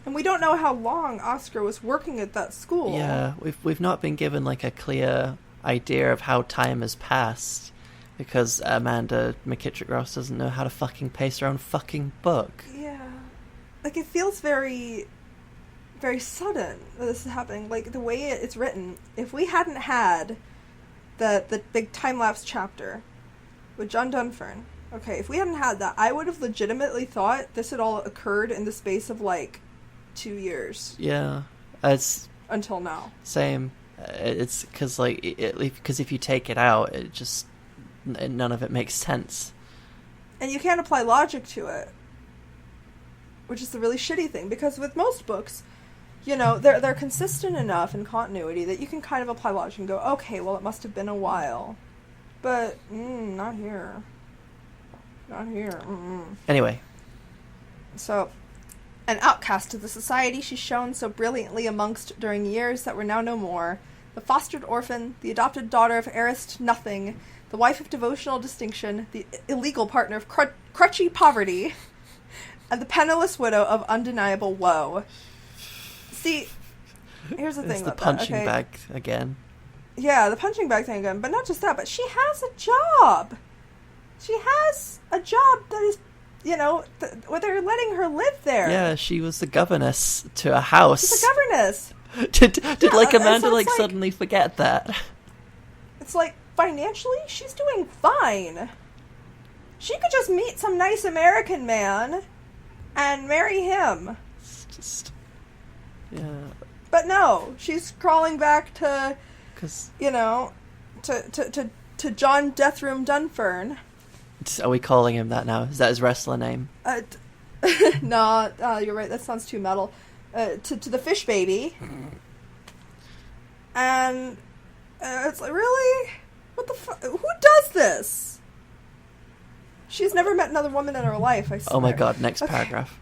And we don't know how long Oscar was working at that school. Yeah, we've not been given, like, a clear idea of how time has passed. because Amanda McKittrick Ross doesn't know how to fucking pace her own fucking book. Yeah. Like, it feels very, very sudden that this is happening. Like, the way it's written, if we hadn't had the big time-lapse chapter with John Dunfern, okay, if we hadn't had that, I would have legitimately thought this had all occurred in the space of, like, 2 years. Yeah. It's... Until now. Same. It's because, like, because if you take it out, it just... None of it makes sense. And you can't apply logic to it. Which is the really shitty thing, because with most books, you know, they're consistent enough in continuity that you can kind of apply logic and go, okay, well, it must have been a while. But, not here. Not here. Anyway. So, an outcast of the society she shone so brilliantly amongst during years that were now no more, the fostered orphan, the adopted daughter of heiress to nothing, the wife of devotional distinction, the illegal partner of crutchy poverty, and the penniless widow of undeniable woe. See, here's the thing It's the about punching that, okay? bag again. Yeah, the punching bag thing again. But not just that, but she has a job. She has a job that is, you know, where they're letting her live there. Yeah, she was the governess to a house. She's a governess. Did Yeah, like Amanda so it's like, suddenly forget that? It's like, financially, she's doing fine. She could just meet some nice American man and marry him. It's just... Yeah. But no, she's crawling back to, 'Cause... you know, to John Deathroom Dunfern. Are we calling him that now? Is that his wrestler name? No, you're right, that sounds too metal. To the fish baby. And it's like, really? What the fuck? Who does this? She's never met another woman in her life, I swear. Oh my god, next Okay. paragraph.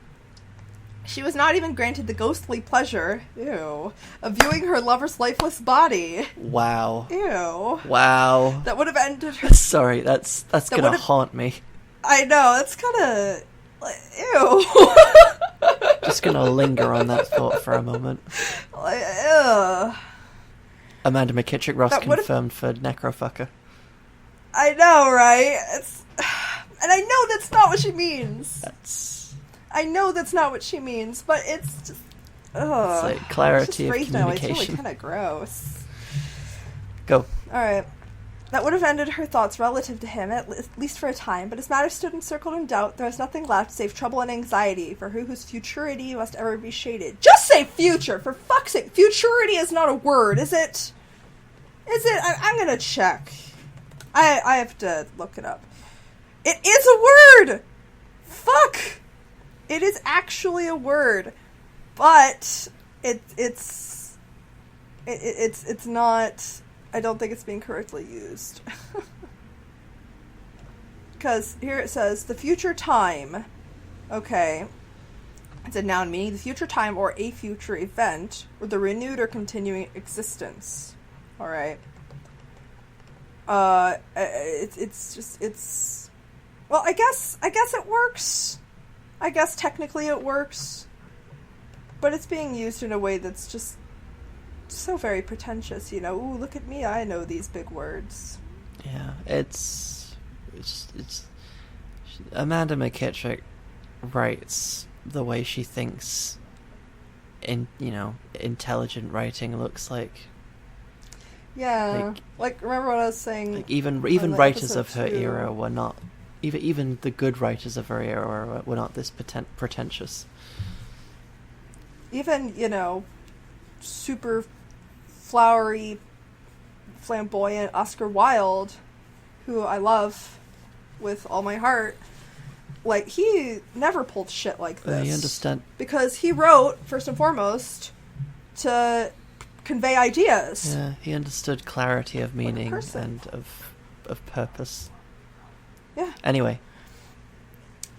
She was not even granted the ghostly pleasure, ew, of viewing her lover's lifeless body. Wow. Ew. Wow. That would have ended her... Sorry, that's gonna would've- haunt me. I know, that's kind of... Ew. Just gonna linger on that thought for a moment. Like, ew. Amanda McKittrick Ross That would've- confirmed for Necrofucker. I know, right? It's... And I know that's not what she means. I know that's not what she means, but it's just... Ugh. It's like clarity of It's just phrased that way. It's communication. really kind of gross. Go. Alright. That would have ended her thoughts relative to him, at least for a time, but as matters stood encircled in doubt, there was nothing left save trouble and anxiety for her whose futurity must ever be shaded. Just say future, for fuck's sake! Futurity is not a word, is it? Is it? I'm gonna check. I have to look it up. It is a word! Fuck! It is actually a word, but it's not... I don't think it's being correctly used. Because here it says, the future time. Okay. It's a noun meaning the future time or a future event, or the renewed or continuing existence. Alright. It's well, I guess it works. I guess technically it works. But it's being used in a way that's just so very pretentious, you know. Ooh, look at me, I know these big words. Yeah, it's Amanda McKittrick writes the way she thinks intelligent writing looks like. Yeah, like remember what I was saying? Like even on writers of episode her 2. era were not even the good writers of her era were not this pretentious. Even, super flowery, flamboyant Oscar Wilde, who I love with all my heart, like, he never pulled shit like this. You understand? Because he wrote, first and foremost, to convey ideas. Yeah, he understood clarity of meaning person. and of purpose. Yeah. Anyway.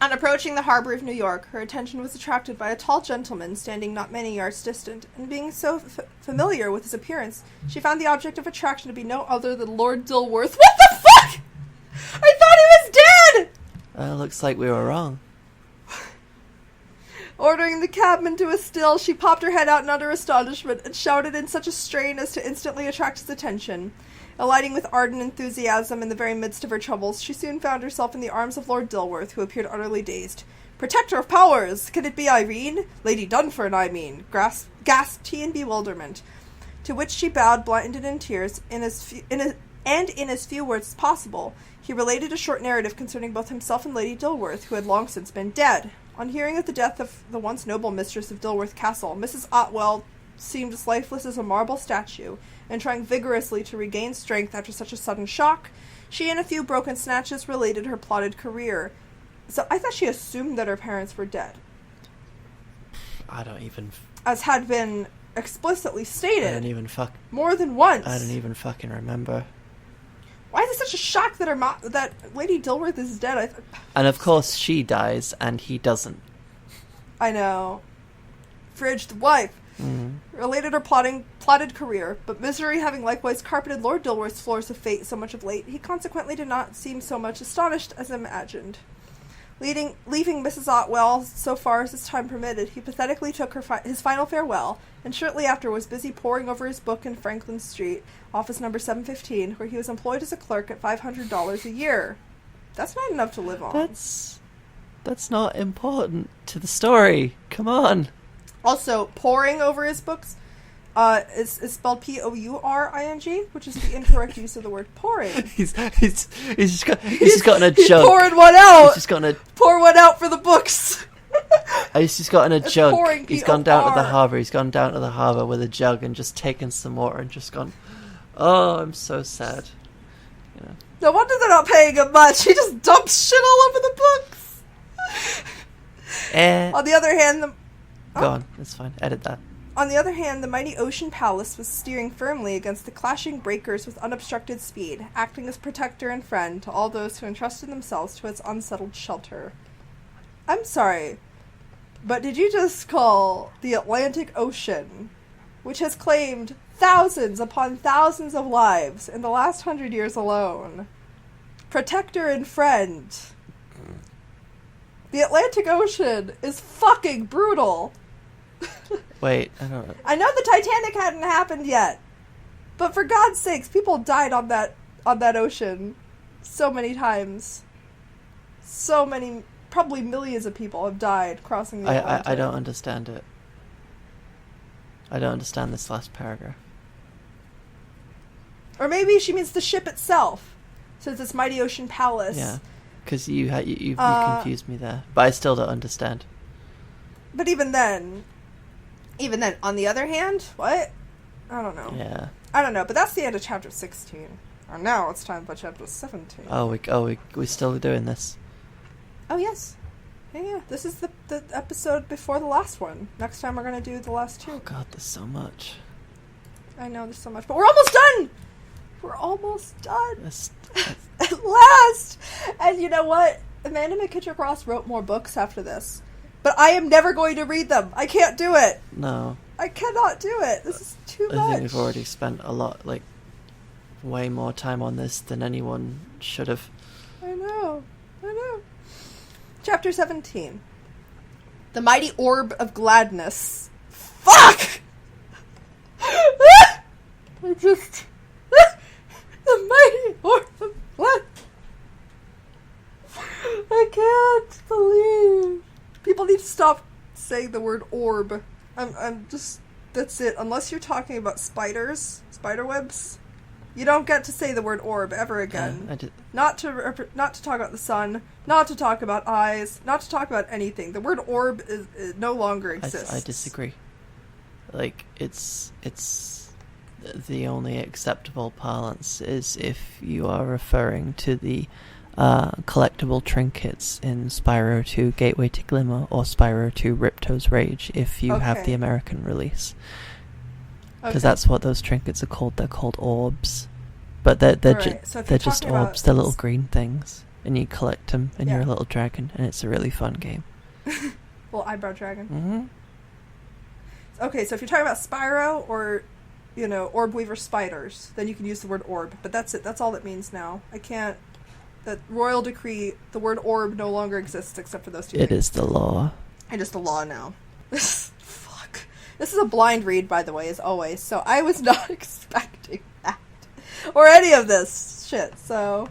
On approaching the harbor of New York, her attention was attracted by a tall gentleman standing not many yards distant, and being so familiar with his appearance, she found the object of attraction to be no other than Lord Dilworth. What the fuck?! I thought he was dead! Looks like we were wrong. Ordering the cabman to a still, she popped her head out in utter astonishment and shouted in such a strain as to instantly attract his attention. Alighting with ardent enthusiasm in the very midst of her troubles, she soon found herself in the arms of Lord Dilworth, who appeared utterly dazed. "Protector of powers! Can it be Irene? Lady Dunfern, I mean," gasped he in bewilderment. To which she bowed, blinded in tears, in as few words as possible. He related a short narrative concerning both himself and Lady Dilworth, who had long since been dead. On hearing of the death of the once noble mistress of Dilworth Castle, Mrs. Otwell seemed as lifeless as a marble statue, and trying vigorously to regain strength after such a sudden shock, she in a few broken snatches related her plotted career. So I thought she assumed that her parents were dead. I don't even... As had been explicitly stated. I don't even more than once. I don't even fucking remember. Why is it such a shock that that Lady Dilworth is dead? And of course she dies, and he doesn't. I know. Frigid wife. Related her plotted career, but misery having likewise carpeted Lord Dilworth's floors of fate so much of late, he consequently did not seem so much astonished as imagined. Leaving Mrs. Otwell so far as his time permitted, he pathetically took his final farewell, and shortly after was busy poring over his book in Franklin Street, office number 715, where he was employed as a clerk at $500 a year. That's not enough to live on. That's not important to the story. Come on. Also, poring over his books is spelled Pouring, which is the incorrect use of the word pouring. He's just gotten a jug. He's pouring one out. He's just gotten pour one out for the books. He's just gotten a jug. Pouring, he's gone down to the P-O-R. harbour. He's gone down to the harbour with a jug and just taken some water and just gone, "Oh, I'm so sad." You know. No wonder they're not paying him much. He just dumps shit all over the books. On the other hand, Go on, it's fine. Edit that. On the other hand, the mighty Ocean Palace was steering firmly against the clashing breakers with unobstructed speed, acting as protector and friend to all those who entrusted themselves to its unsettled shelter. I'm sorry, but did you just call the Atlantic Ocean, which has claimed thousands upon thousands of lives in the last 100 years alone, protector and friend? The Atlantic Ocean is fucking brutal. Wait, I don't know. I know the Titanic hadn't happened yet, but for God's sakes, people died on that ocean so many times. So many, probably millions of people have died crossing the Atlantic. I don't understand it. I don't understand this last paragraph. Or maybe she means the ship itself, since it's Mighty Ocean Palace. Yeah, because you confused me there, but I still don't understand. But even then, on the other hand, what? I don't know. Yeah. I don't know, but that's the end of chapter 16. And now it's time for chapter 17. We're still doing this. Oh, yes. Yeah. This is the episode before the last one. Next time we're going to do the last two. Oh god, there's so much. I know there's so much, but we're almost done! We're almost done! That's At last! And you know what? Amanda McKittrick-Ross wrote more books after this. But I am never going to read them. I can't do it. No. I cannot do it. This is too much. I think we've already spent a lot, way more time on this than anyone should have. I know. Chapter 17. The Mighty Orb of Gladness. Fuck! The Mighty Orb of Gladness. I can't believe. People need to stop saying the word orb. I'm just... That's it. Unless you're talking about spiders, spider webs, you don't get to say the word orb ever again. Not to talk about the sun, not to talk about eyes, not to talk about anything. The word orb is no longer exists. I disagree. It's the only acceptable parlance is if you are referring to the collectible trinkets in Spyro 2 Gateway to Glimmer or Spyro 2 Ripto's Rage if you have the American release. Because that's what those trinkets are called. They're called orbs. But they're just orbs. They're little green things. And you collect them and you're a little dragon and it's a really fun game. Little eyebrow dragon. Mm-hmm. Okay, so if you're talking about Spyro or, Orb Weaver spiders, then you can use the word orb. But that's it. That's all it means now. I can't... That royal decree, the word orb no longer exists except for those two things. It is the law. It is the law now. Fuck. This is a blind read, by the way, as always, so I was not expecting that. or any of this shit, so...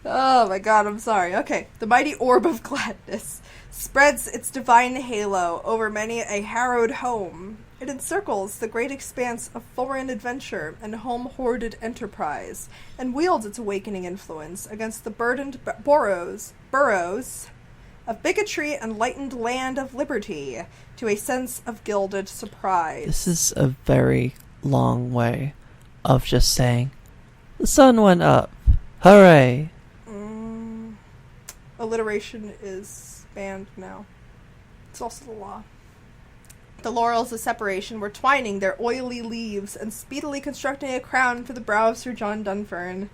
Oh my god, I'm sorry. Okay, the mighty orb of gladness spreads its divine halo over many a harrowed home. It encircles the great expanse of foreign adventure and home-hoarded enterprise, and wields its awakening influence against the burdened burrows of bigotry and lightened land of liberty to a sense of gilded surprise. This is a very long way of just saying, the sun went up. Hooray! Alliteration is banned now. It's also the law. The laurels of separation were twining their oily leaves and speedily constructing a crown for the brow of Sir John Dunfern.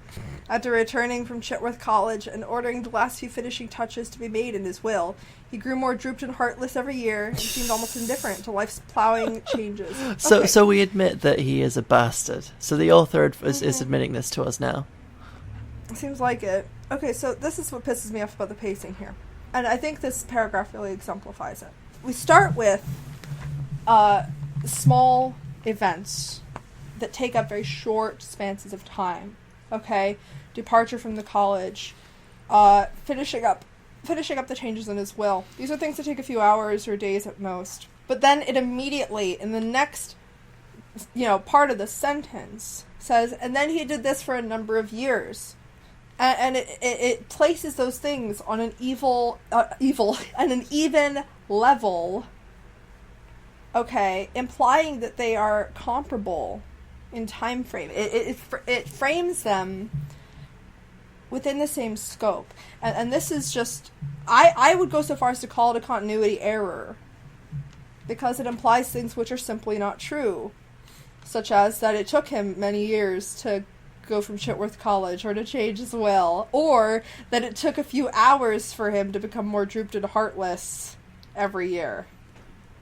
After returning from Chitworth College and ordering the last few finishing touches to be made in his will, he grew more drooped and heartless every year and seemed almost indifferent to life's ploughing changes. So we admit that he is a bastard. So the author is admitting this to us now. Seems like it. Okay, so this is what pisses me off about the pacing here. And I think this paragraph really exemplifies it. We start with small events that take up very short spanses of time. Okay? Departure from the college. Finishing up the changes in his will. These are things that take a few hours or days at most. But then it immediately, in the next, part of the sentence, says, and then he did this for a number of years. And it places those things on an on an even level, okay, implying that they are comparable in time frame. It frames them within the same scope. And this is just, I would go so far as to call it a continuity error, because it implies things which are simply not true, such as that it took him many years to go from Chitworth College or to change his will, or that it took a few hours for him to become more drooped and heartless every year.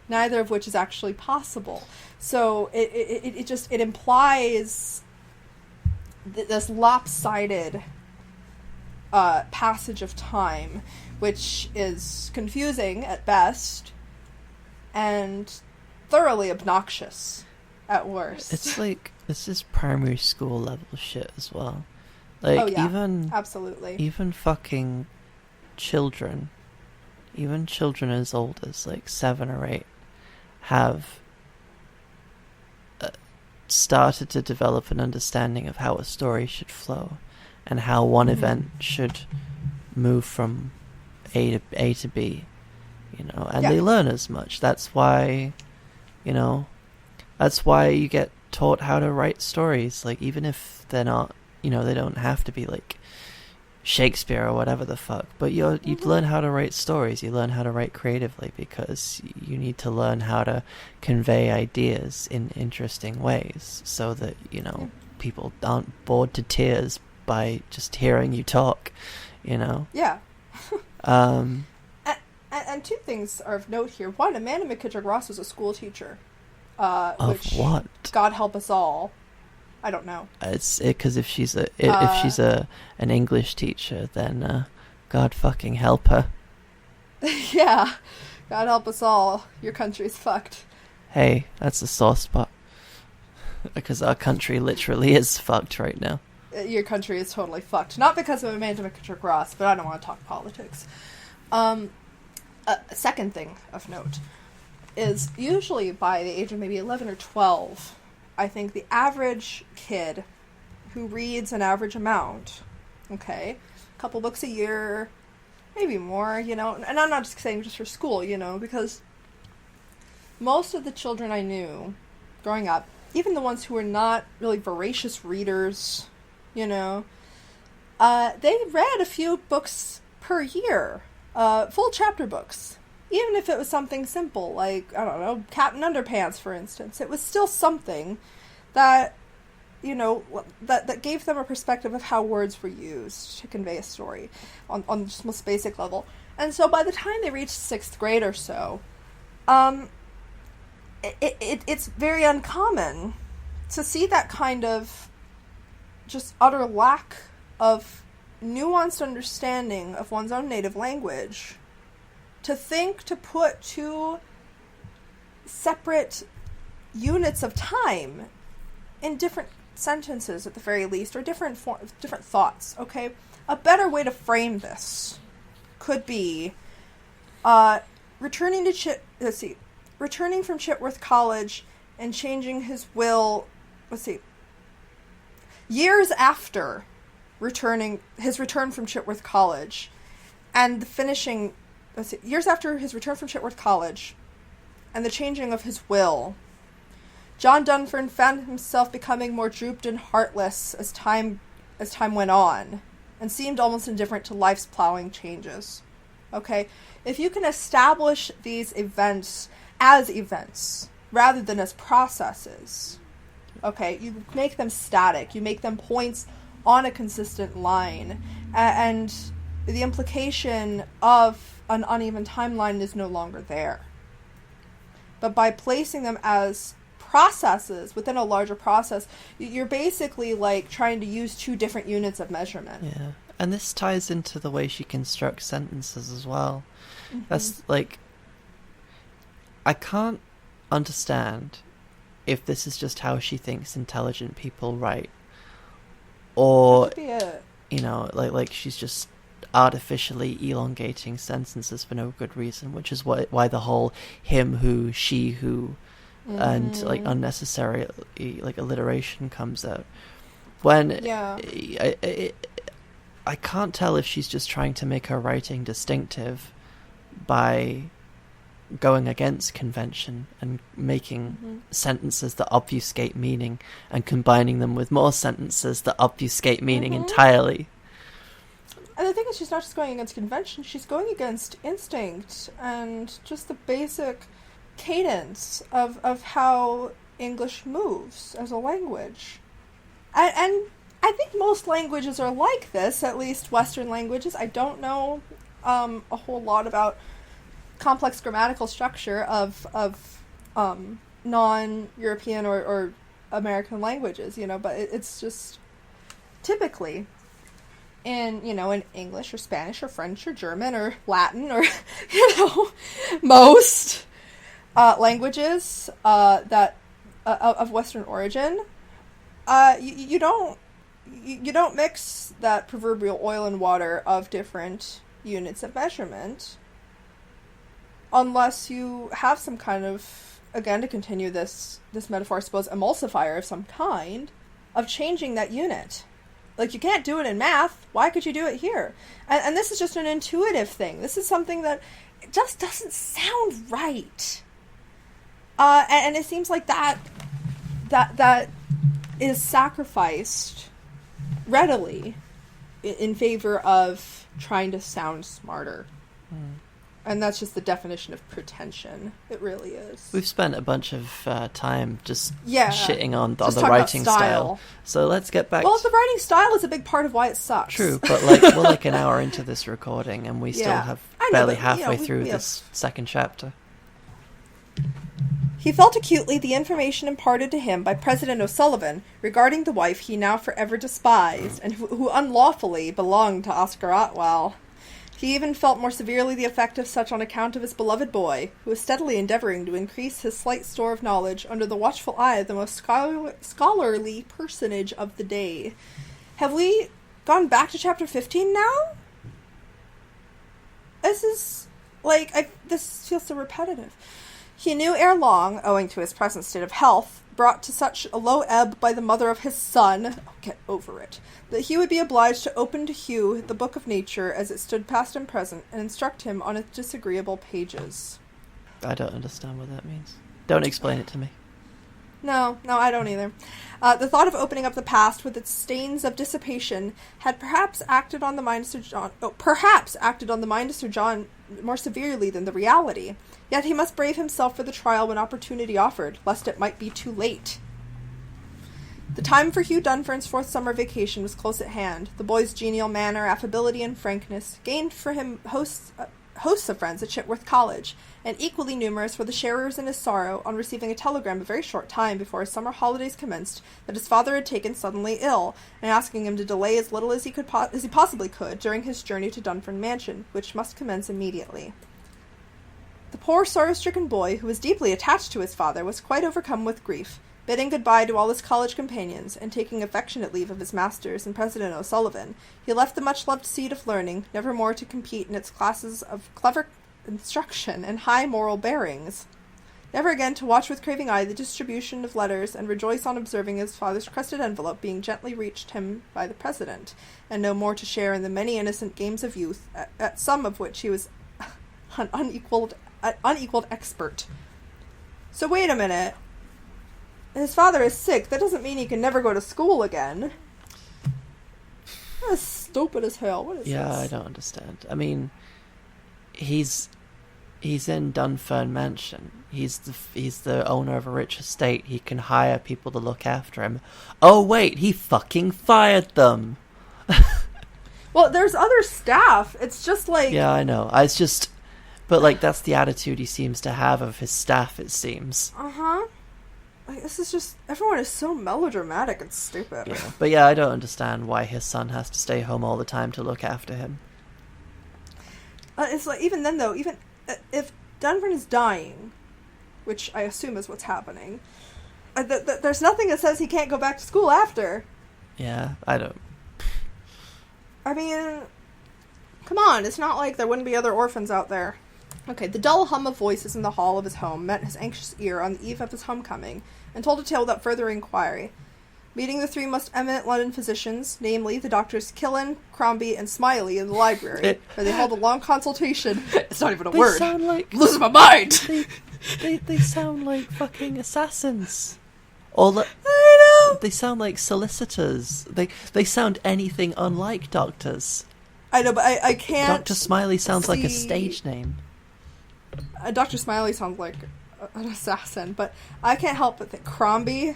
Neither of which is actually possible. So it implies this lopsided passage of time, which is confusing at best and thoroughly obnoxious at worst. It's like, this is primary school level shit as well. Like, oh, yeah, even absolutely. Even fucking children as old as like 7 or 8 have started to develop an understanding of how a story should flow and how one event should move from A to B, and they learn as much. That's why you get taught how to write stories, like, even if they're not, they don't have to be like Shakespeare or whatever the fuck, but you learn how to write stories, you learn how to write creatively, because you need to learn how to convey ideas in interesting ways so that, people aren't bored to tears by just hearing you talk, Yeah. And two things are of note here. One, Amanda McKittrick Ross was a school teacher. Of which, what? God help us all. I don't know. It's because if she's an English teacher, then God fucking help her. Yeah, God help us all. Your country's fucked. Hey, that's a sore spot, because our country literally is fucked right now. Your country is totally fucked. Not because of Amanda McKittrick Ross, but I don't want to talk politics. A second thing of note is usually by the age of maybe 11 or 12, I think the average kid who reads an average amount, okay, a couple books a year, maybe more, and I'm not just saying just for school, because most of the children I knew growing up, even the ones who were not really voracious readers, they read a few books per year, full chapter books. Even if it was something simple, like, I don't know, Captain Underpants, for instance, it was still something that, that gave them a perspective of how words were used to convey a story on just most basic level. And so by the time they reached 6th grade or so, it's very uncommon to see that kind of just utter lack of nuanced understanding of one's own native language. To put two separate units of time in different sentences at the very least, or different thoughts, okay? A better way to frame this could be returning from Chitworth College and changing his will, years after his return from Chitworth College, and years after his return from Chitworth College and the changing of his will, John Dunfern found himself becoming more drooped and heartless as time went on, and seemed almost indifferent to life's plowing changes. Okay? If you can establish these events as events, rather than as processes, okay, you make them static, you make them points on a consistent line, and the implication of an uneven timeline is no longer there. But by placing them as processes within a larger process, you're basically like trying to use two different units of measurement. Yeah. And this ties into the way she constructs sentences as well. Mm-hmm. That's like, I can't understand if this is just how she thinks intelligent people write, or you know, like she's just artificially elongating sentences for no good reason, which is why the whole him who, she who, and like unnecessary like alliteration comes out. When I can't tell if she's just trying to make her writing distinctive by going against convention and making sentences that obfuscate meaning and combining them with more sentences that obfuscate meaning entirely. And the thing is, she's not just going against convention, she's going against instinct and just the basic cadence of how English moves as a language. And I think most languages are like this, at least Western languages. I don't know a whole lot about complex grammatical structure of non-European or American languages, you know, but it's just typically in English or Spanish or French or German or Latin or, most languages that of Western origin, you don't mix that proverbial oil and water of different units of measurement unless you have some kind of, again, to continue this metaphor, I suppose, emulsifier of some kind of changing that unit. Like, you can't do it in math. Why could you do it here? And this is just an intuitive thing. This is something that just doesn't sound right. And it seems like that is sacrificed readily in favor of trying to sound smarter. And that's just the definition of pretension. It really is. We've spent a bunch of time just shitting on the writing style. So let's get back. Well, the writing style is a big part of why it sucks. True, but we're like an hour into this recording, and we still have barely halfway through this second chapter. He felt acutely the information imparted to him by President O'Sullivan regarding the wife he now forever despised, and who unlawfully belonged to Oscar Otwell. He even felt more severely the effect of such on account of his beloved boy, who was steadily endeavoring to increase his slight store of knowledge under the watchful eye of the most scholarly personage of the day. Have we gone back to chapter 15 now? This is, this feels so repetitive. He knew ere long, owing to his present state of health, brought to such a low ebb by the mother of his son, get over it, that he would be obliged to open to Hugh the book of nature as it stood past and present, and instruct him on its disagreeable pages. I don't understand what that means. Don't explain it to me. No, I don't either. The thought of opening up the past with its stains of dissipation had perhaps acted on the mind of Sir John more severely than the reality. Yet he must brave himself for the trial when opportunity offered, lest it might be too late. The time for Hugh Dunfern's 4th summer vacation was close at hand. The boy's genial manner, affability, and frankness gained for him hosts of friends at Chitworth College, and equally numerous were the sharers in his sorrow on receiving a telegram a very short time before his summer holidays commenced that his father had taken suddenly ill, and asking him to delay as little as he possibly could during his journey to Dunfern Mansion, which must commence immediately. The poor sorrow-stricken boy, who was deeply attached to his father, was quite overcome with grief, Bidding goodbye to all his college companions, and taking affectionate leave of his masters and President O'Sullivan, he left the much-loved seat of learning, never more to compete in its classes of clever instruction and high moral bearings. Never again to watch with craving eye the distribution of letters, and rejoice on observing his father's crested envelope being gently reached him by the President, and no more to share in the many innocent games of youth, at some of which he was an unequaled expert. So wait a minute. His father is sick. That doesn't mean he can never go to school again. That's stupid as hell. What is this? Yeah, I don't understand. I mean, he's in Dunfern Mansion. He's the owner of a rich estate. He can hire people to look after him. Oh wait, he fucking fired them. Well, there's other staff. It's just like... Yeah, I know. But like that's the attitude he seems to have of his staff, it seems. Uh-huh. Like, this is just... Everyone is so melodramatic and stupid. Yeah. But yeah, I don't understand why his son has to stay home all the time to look after him. It's like, even then though, even if Dunfern is dying, which I assume is what's happening, there's nothing that says he can't go back to school after. Yeah, I don't... I mean, come on, it's not like there wouldn't be other orphans out there. Okay, the dull hum of voices in the hall of his home met his anxious ear on the eve of his homecoming, and told a tale without further inquiry. Meeting the three most eminent London physicians, namely the doctors Killen, Crombie, and Smiley, in the library, where they held a long consultation. It's not even a word. Sound like... I'm losing my mind! They sound like fucking assassins. Or I know! they sound like solicitors. They sound anything unlike doctors. I know, but I can't... Dr. Smiley sounds like a stage name. Dr. Smiley sounds like an assassin, but I can't help but think Crombie...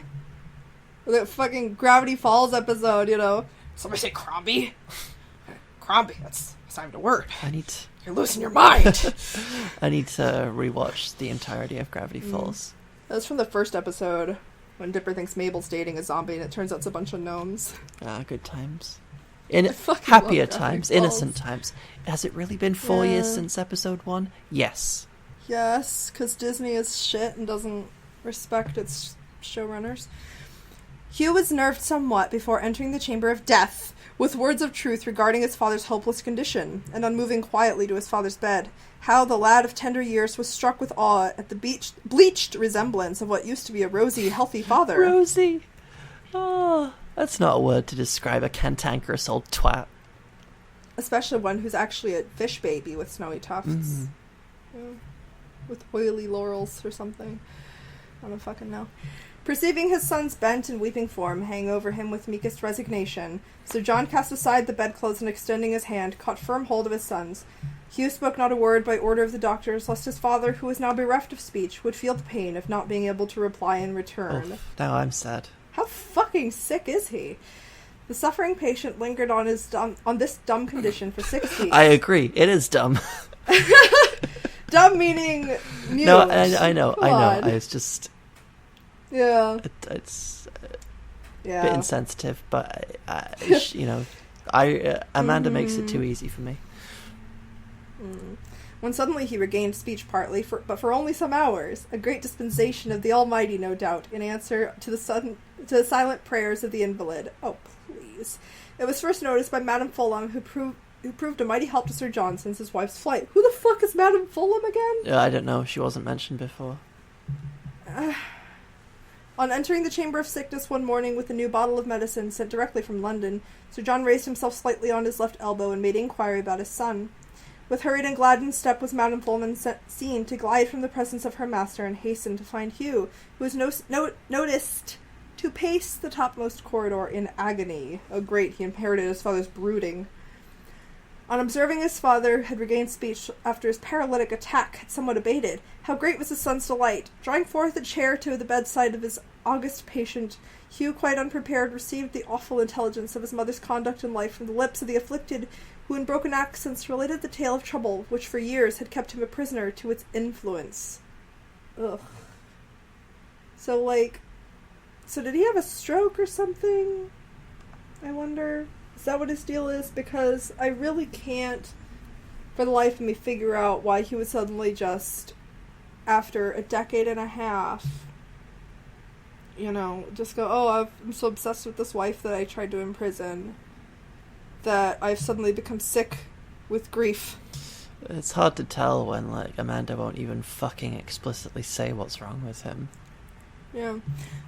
The fucking Gravity Falls episode, you know. Somebody say Crombie? Crombie, that's not even a word. You're losing your mind. I need to rewatch the entirety of Gravity Falls. That was from the first episode, when Dipper thinks Mabel's dating a zombie, and it turns out it's a bunch of gnomes. Ah, good times. love Happier Gravity times, Falls. innocent times. Has it really been 4 years since episode 1? Yes. Yes, because Disney is shit and doesn't respect its showrunners. Hugh was nerved somewhat before entering the chamber of death, with words of truth regarding his father's hopeless condition, and on moving quietly to his father's bed, how the lad of tender years was struck with awe at the bleached resemblance of what used to be a rosy, healthy father. Rosie! Oh, that's not a word to describe a cantankerous old twat. Especially one who's actually a fish baby with snowy tufts. Yeah. With oily laurels or something. I don't fucking know. Perceiving his son's bent and weeping form hang over him with meekest resignation, Sir John cast aside the bedclothes and, extending his hand, caught firm hold of his son's. Hugh spoke not a word by order of the doctors, lest his father, who was now bereft of speech, would feel the pain of not being able to reply in return. Oh, now I'm sad. How fucking sick is he? The suffering patient lingered on this dumb condition for 6 weeks. I agree. It is dumb. Dumb meaning mute. No, I know. Come on. It's just... Yeah. It's Yeah. a bit insensitive, but Amanda makes it too easy for me. When suddenly he regained speech partly, but for only some hours, a great dispensation of the Almighty, no doubt, in answer to the silent prayers of the invalid. Oh, please. It was first noticed by Madame Fulham, who proved a mighty help to Sir John since his wife's flight. Who the fuck is Madame Fulham again? I don't know. She wasn't mentioned before. On entering the chamber of sickness one morning with a new bottle of medicine sent directly from London, Sir John raised himself slightly on his left elbow and made inquiry about his son. With hurried and gladdened step was Madame Fulham seen to glide from the presence of her master and hasten to find Hugh, who was noticed to pace the topmost corridor in agony. Oh great, he inherited his father's brooding. On observing his father had regained speech after his paralytic attack had somewhat abated, how great was his son's delight! Drawing forth a chair to the bedside of his august patient, Hugh, quite unprepared, received the awful intelligence of his mother's conduct in life from the lips of the afflicted, who in broken accents related the tale of trouble which for years had kept him a prisoner to its influence. Ugh. So did he have a stroke or something? I wonder... Is that what his deal is? Because I really can't, for the life of me, figure out why he would suddenly just, after a decade and a half, just go, oh, I'm so obsessed with this wife that I tried to imprison that I've suddenly become sick with grief. It's hard to tell when, like, Amanda won't even fucking explicitly say what's wrong with him. Yeah.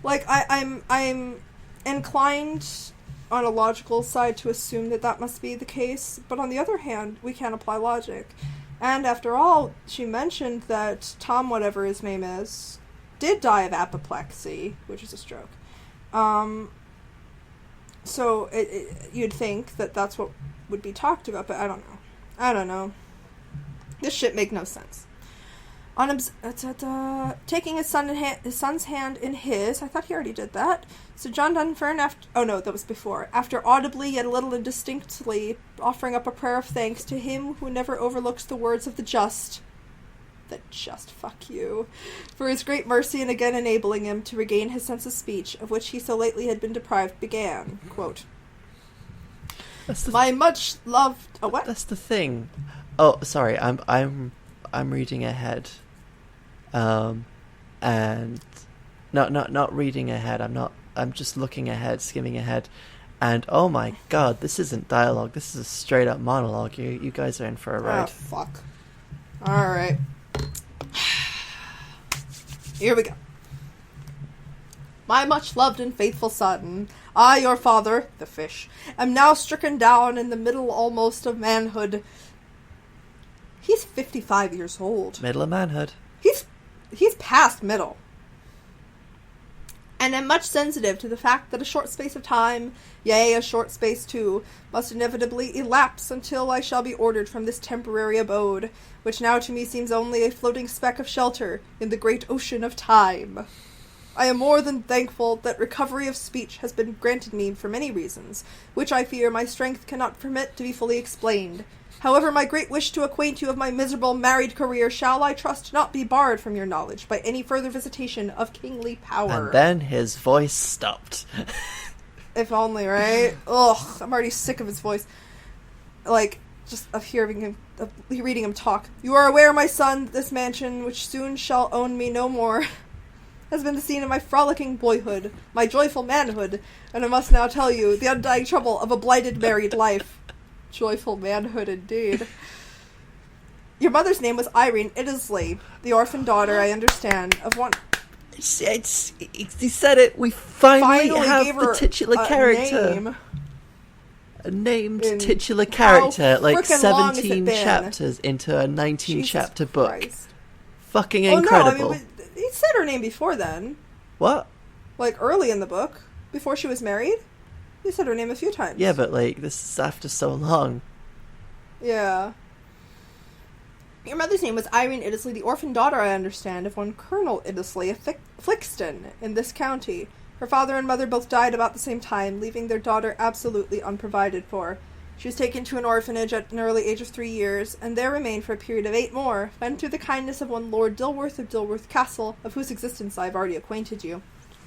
Like, I'm inclined on a logical side to assume that must be the case, but on the other hand, we can't apply logic. And after all, she mentioned that Tom, whatever his name is, did die of apoplexy, which is a stroke. So you'd think that that's what would be talked about, but I don't know. This shit make no sense. Taking his son's hand in his, I thought he already did that. So John Dunfern, that was before. After audibly yet a little indistinctly offering up a prayer of thanks to him who never overlooks the words of the just, fuck you, for his great mercy and again enabling him to regain his sense of speech, of which he so lately had been deprived, began, quote, my much loved... Oh, what? That's the thing. Oh, sorry, I'm reading ahead. And not reading ahead. I'm just looking ahead, skimming ahead. And oh my god, this isn't dialogue. This is a straight up monologue. You guys are in for a ride. Oh, fuck. Alright. Here we go. My much loved and faithful son, I, your father, the fish, am now stricken down in the middle almost of manhood. He's 55 years old. Middle of manhood. He's past middle. And am much sensitive to the fact that a short space of time, yea, a short space too, must inevitably elapse until I shall be ordered from this temporary abode, which now to me seems only a floating speck of shelter in the great ocean of time. I am more than thankful that recovery of speech has been granted me for many reasons, which I fear my strength cannot permit to be fully explained. However, my great wish to acquaint you of my miserable married career shall, I trust, not be barred from your knowledge by any further visitation of kingly power. And then his voice stopped. If only, right? Ugh, I'm already sick of his voice. Like, just of hearing him, of reading him talk. You are aware, my son, that this mansion, which soon shall own me no more, has been the scene of my frolicking boyhood, my joyful manhood, and I must now tell you the undying trouble of a blighted married life. Joyful manhood, indeed. Your mother's name was Irene Iddesleigh, the orphan daughter, I understand, of one... He said it. We finally have gave the her titular character. Name. A named titular character, like 17 been? chapters into a 19-chapter book. Christ. Fucking incredible. No, I mean, he said her name before then. What? Like, early in the book, before she was married. He said her name a few times. Yeah, but, like, this is after so long. Yeah. Your mother's name was Irene Iddesleigh, the orphan daughter, I understand, of one Colonel Iddesleigh of Flixton, in this county. Her father and mother both died about the same time, leaving their daughter absolutely unprovided for. She was taken to an orphanage at an early age of 3 years, and there remained for a period of 8 more, when through the kindness of one Lord Dilworth of Dilworth Castle, of whose existence I have already acquainted you,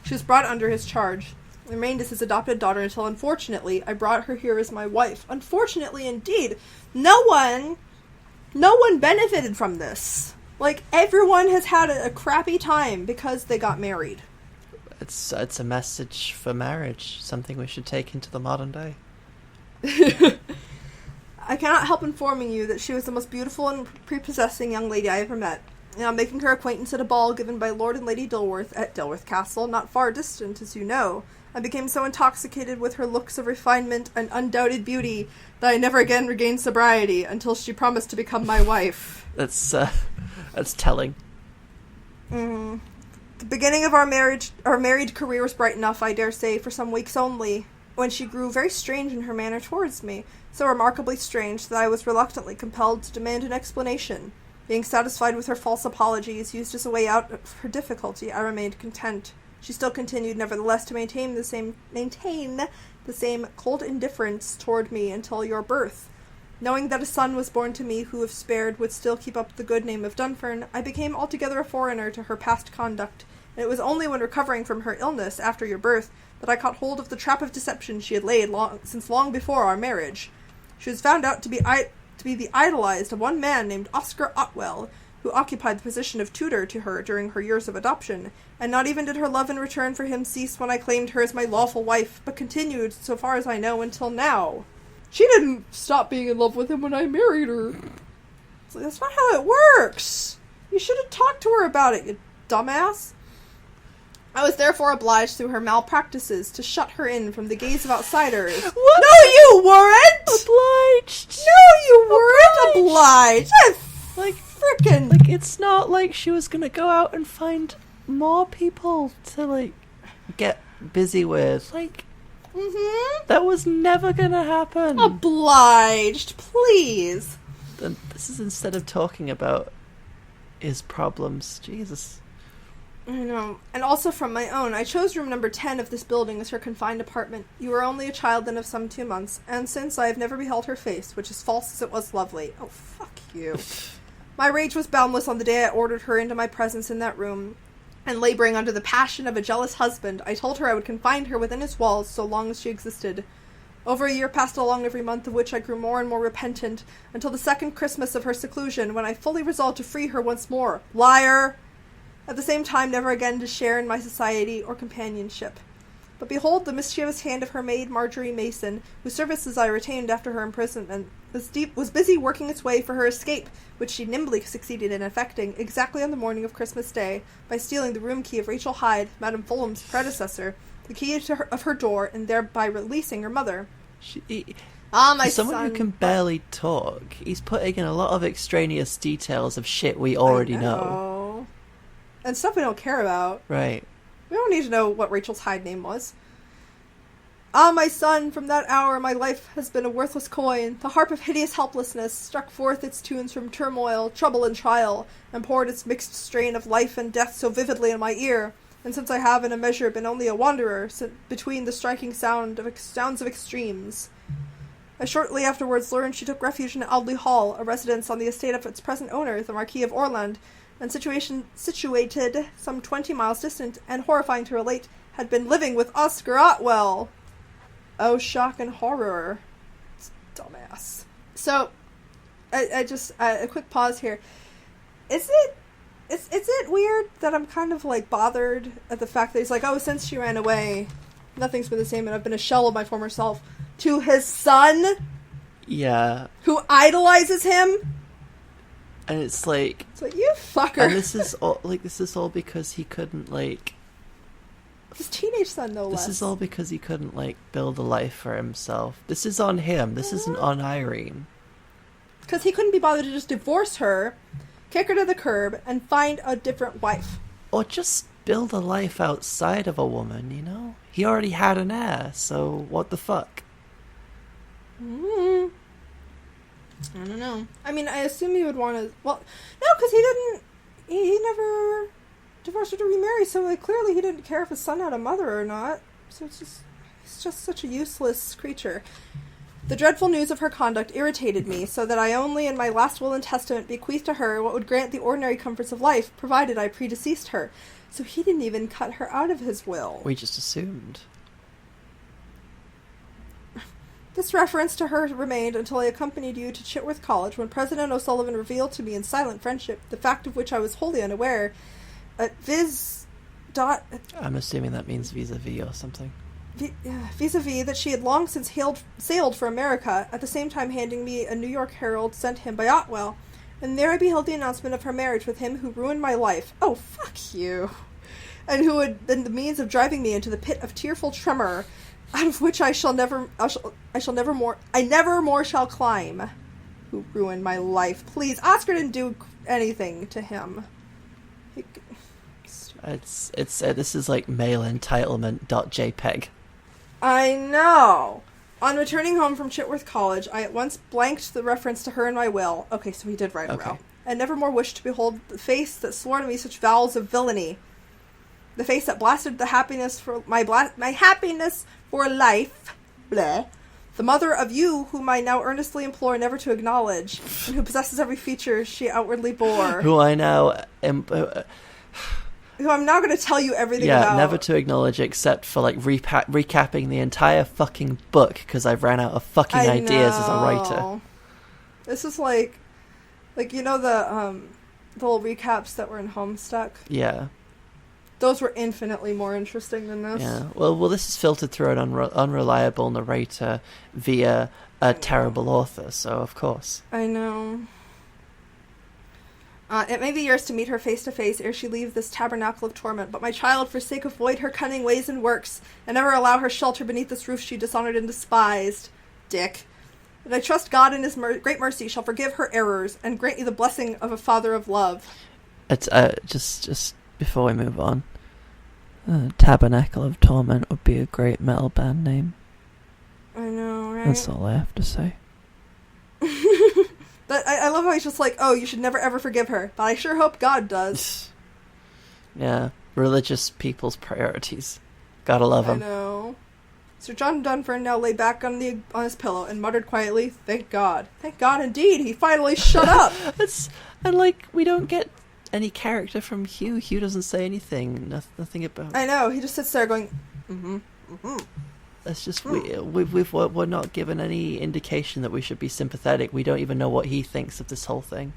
she was brought under his charge. Remained as his adopted daughter until, unfortunately, I brought her here as my wife. Unfortunately, indeed. No one benefited from this. Like, everyone has had a crappy time because they got married. It's a message for marriage, something we should take into the modern day. I cannot help informing you that she was the most beautiful and prepossessing young lady I ever met. And on making her acquaintance at a ball given by Lord and Lady Dilworth at Dilworth Castle, not far distant, as you know, I became so intoxicated with her looks of refinement and undoubted beauty that I never again regained sobriety until she promised to become my wife. That's telling. The beginning of our married career was bright enough, I dare say, for some weeks only, when she grew very strange in her manner towards me, so remarkably strange that I was reluctantly compelled to demand an explanation. Being satisfied with her false apologies, used as a way out of her difficulty, I remained content. She still continued, nevertheless, to maintain the same cold indifference toward me until your birth. Knowing that a son was born to me who, if spared, would still keep up the good name of Dunfern, I became altogether a foreigner to her past conduct, and it was only when recovering from her illness after your birth that I caught hold of the trap of deception she had laid since long before our marriage. She was found out to be the idolized of one man named Oscar Otwell, who occupied the position of tutor to her during her years of adoption, and not even did her love in return for him cease when I claimed her as my lawful wife, but continued, so far as I know, until now. She didn't stop being in love with him when I married her. It's like, that's not how it works. You should have talked to her about it, you dumbass. I was therefore obliged through her malpractices to shut her in from the gaze of outsiders. What? No, you weren't! Obliged! No, you weren't obliged! Like, frickin'... Like, it's not like she was gonna go out and find more people to, like, get busy with. Like, that was never gonna happen. Obliged, please. And this is instead of talking about his problems. Jesus. I know. And also from my own, I chose room number 10 of this building as her confined apartment. You were only a child then of some 2 months, and since I have never beheld her face, which is false as it was lovely. Oh, fuck you. My rage was boundless on the day I ordered her into my presence in that room, and laboring under the passion of a jealous husband, I told her I would confine her within its walls so long as she existed. Over a year passed along every month of which I grew more and more repentant, until the second Christmas of her seclusion, when I fully resolved to free her once more. Liar! At the same time, never again to share in my society or companionship. But behold, the mischievous hand of her maid, Marjorie Mason, whose services I retained after her imprisonment, was busy working its way for her escape, which she nimbly succeeded in effecting exactly on the morning of Christmas Day, by stealing the room key of Rachel Hyde, Madame Fulham's predecessor, the key of her door, and thereby releasing her mother. My someone son, who can barely talk, he's putting in a lot of extraneous details of shit we already know. And stuff we don't care about. Right. We don't need to know what Rachel's Hyde name was. Ah, my son, from that hour my life has been a worthless coin. The harp of hideous helplessness struck forth its tunes from turmoil, trouble, and trial, and poured its mixed strain of life and death so vividly in my ear. And since I have in a measure been only a wanderer between the striking sounds of extremes, I shortly afterwards learned she took refuge in Audley Hall, a residence on the estate of its present owner, the Marquis of Orland, and situated some 20 miles distant, and horrifying to relate, had been living with Oscar Otwell. Oh, shock and horror. Dumbass. So, a quick pause here. Is it weird that I'm kind of, like, bothered at the fact that he's like, oh, since she ran away, nothing's been the same, and I've been a shell of my former self, to his son? Yeah. Who idolizes him? And it's like, you fucker. And this is all because he couldn't, like, his teenage son, no less. This is all because he couldn't, like, build a life for himself. This is on him. This isn't on Irene. Because he couldn't be bothered to just divorce her, kick her to the curb, and find a different wife. Or just build a life outside of a woman, you know? He already had an heir, so what the fuck? I don't know. I mean, I assume he would want to... Well, no, because he didn't... He never divorced her to remarry, so like, clearly he didn't care if his son had a mother or not. So he's just such a useless creature. The dreadful news of her conduct irritated me, so that I only in my last will and testament bequeathed to her what would grant the ordinary comforts of life, provided I predeceased her. So he didn't even cut her out of his will. We just assumed. This reference to her remained until I accompanied you to Chitworth College, when President O'Sullivan revealed to me in silent friendship the fact of which I was wholly unaware. I'm assuming that means vis-a-vis or something. Vis-a-vis that she had long since sailed for America, at the same time handing me a New York Herald sent him by Otwell, and there I beheld the announcement of her marriage with him who ruined my life. Oh, fuck you. And who had been the means of driving me into the pit of tearful tremor, out of which I never more shall climb. Who ruined my life. Please, Oscar didn't do anything to him. This is like male entitlement.jpg. I know. On returning home from Chitworth College, I at once blanked the reference to her in my will. Okay, so he did write a will. And never more wished to behold the face that swore to me such vows of villainy. The face that blasted the happiness for my happiness for life. Bleh. The mother of you, whom I now earnestly implore never to acknowledge, and who possesses every feature she outwardly bore. Who I now am... who I'm now going to tell you everything about. Yeah, never to acknowledge except for, like, recapping the entire fucking book, because I've ran out of fucking ideas as a writer. This is like, you know, the little recaps that were in Homestuck. Yeah. Those were infinitely more interesting than this. Yeah. Well, this is filtered through an unreliable narrator via a terrible author, so of course. I know. It may be yours to meet her face to face ere she leave this tabernacle of torment, but my child, forsake, avoid her cunning ways and works, and never allow her shelter beneath this roof she dishonored and despised. Dick. And I trust God in his great mercy shall forgive her errors, and grant you the blessing of a father of love. It's, just before we move on, Tabernacle of Torment would be a great metal band name. I know, right? That's all I have to say. But I love how he's just like, oh, you should never ever forgive her, but I sure hope God does. Yeah, religious people's priorities. Gotta love them. I know. Sir John Dunfern now lay back on his pillow and muttered quietly, "Thank God. Thank God indeed, he finally shut up." And like, we don't get any character from Hugh. Hugh doesn't say anything. Nothing about... I know, he just sits there going, mm-hmm, mm-hmm. That's just, we're not given any indication that we should be sympathetic. We don't even know what he thinks of this whole thing.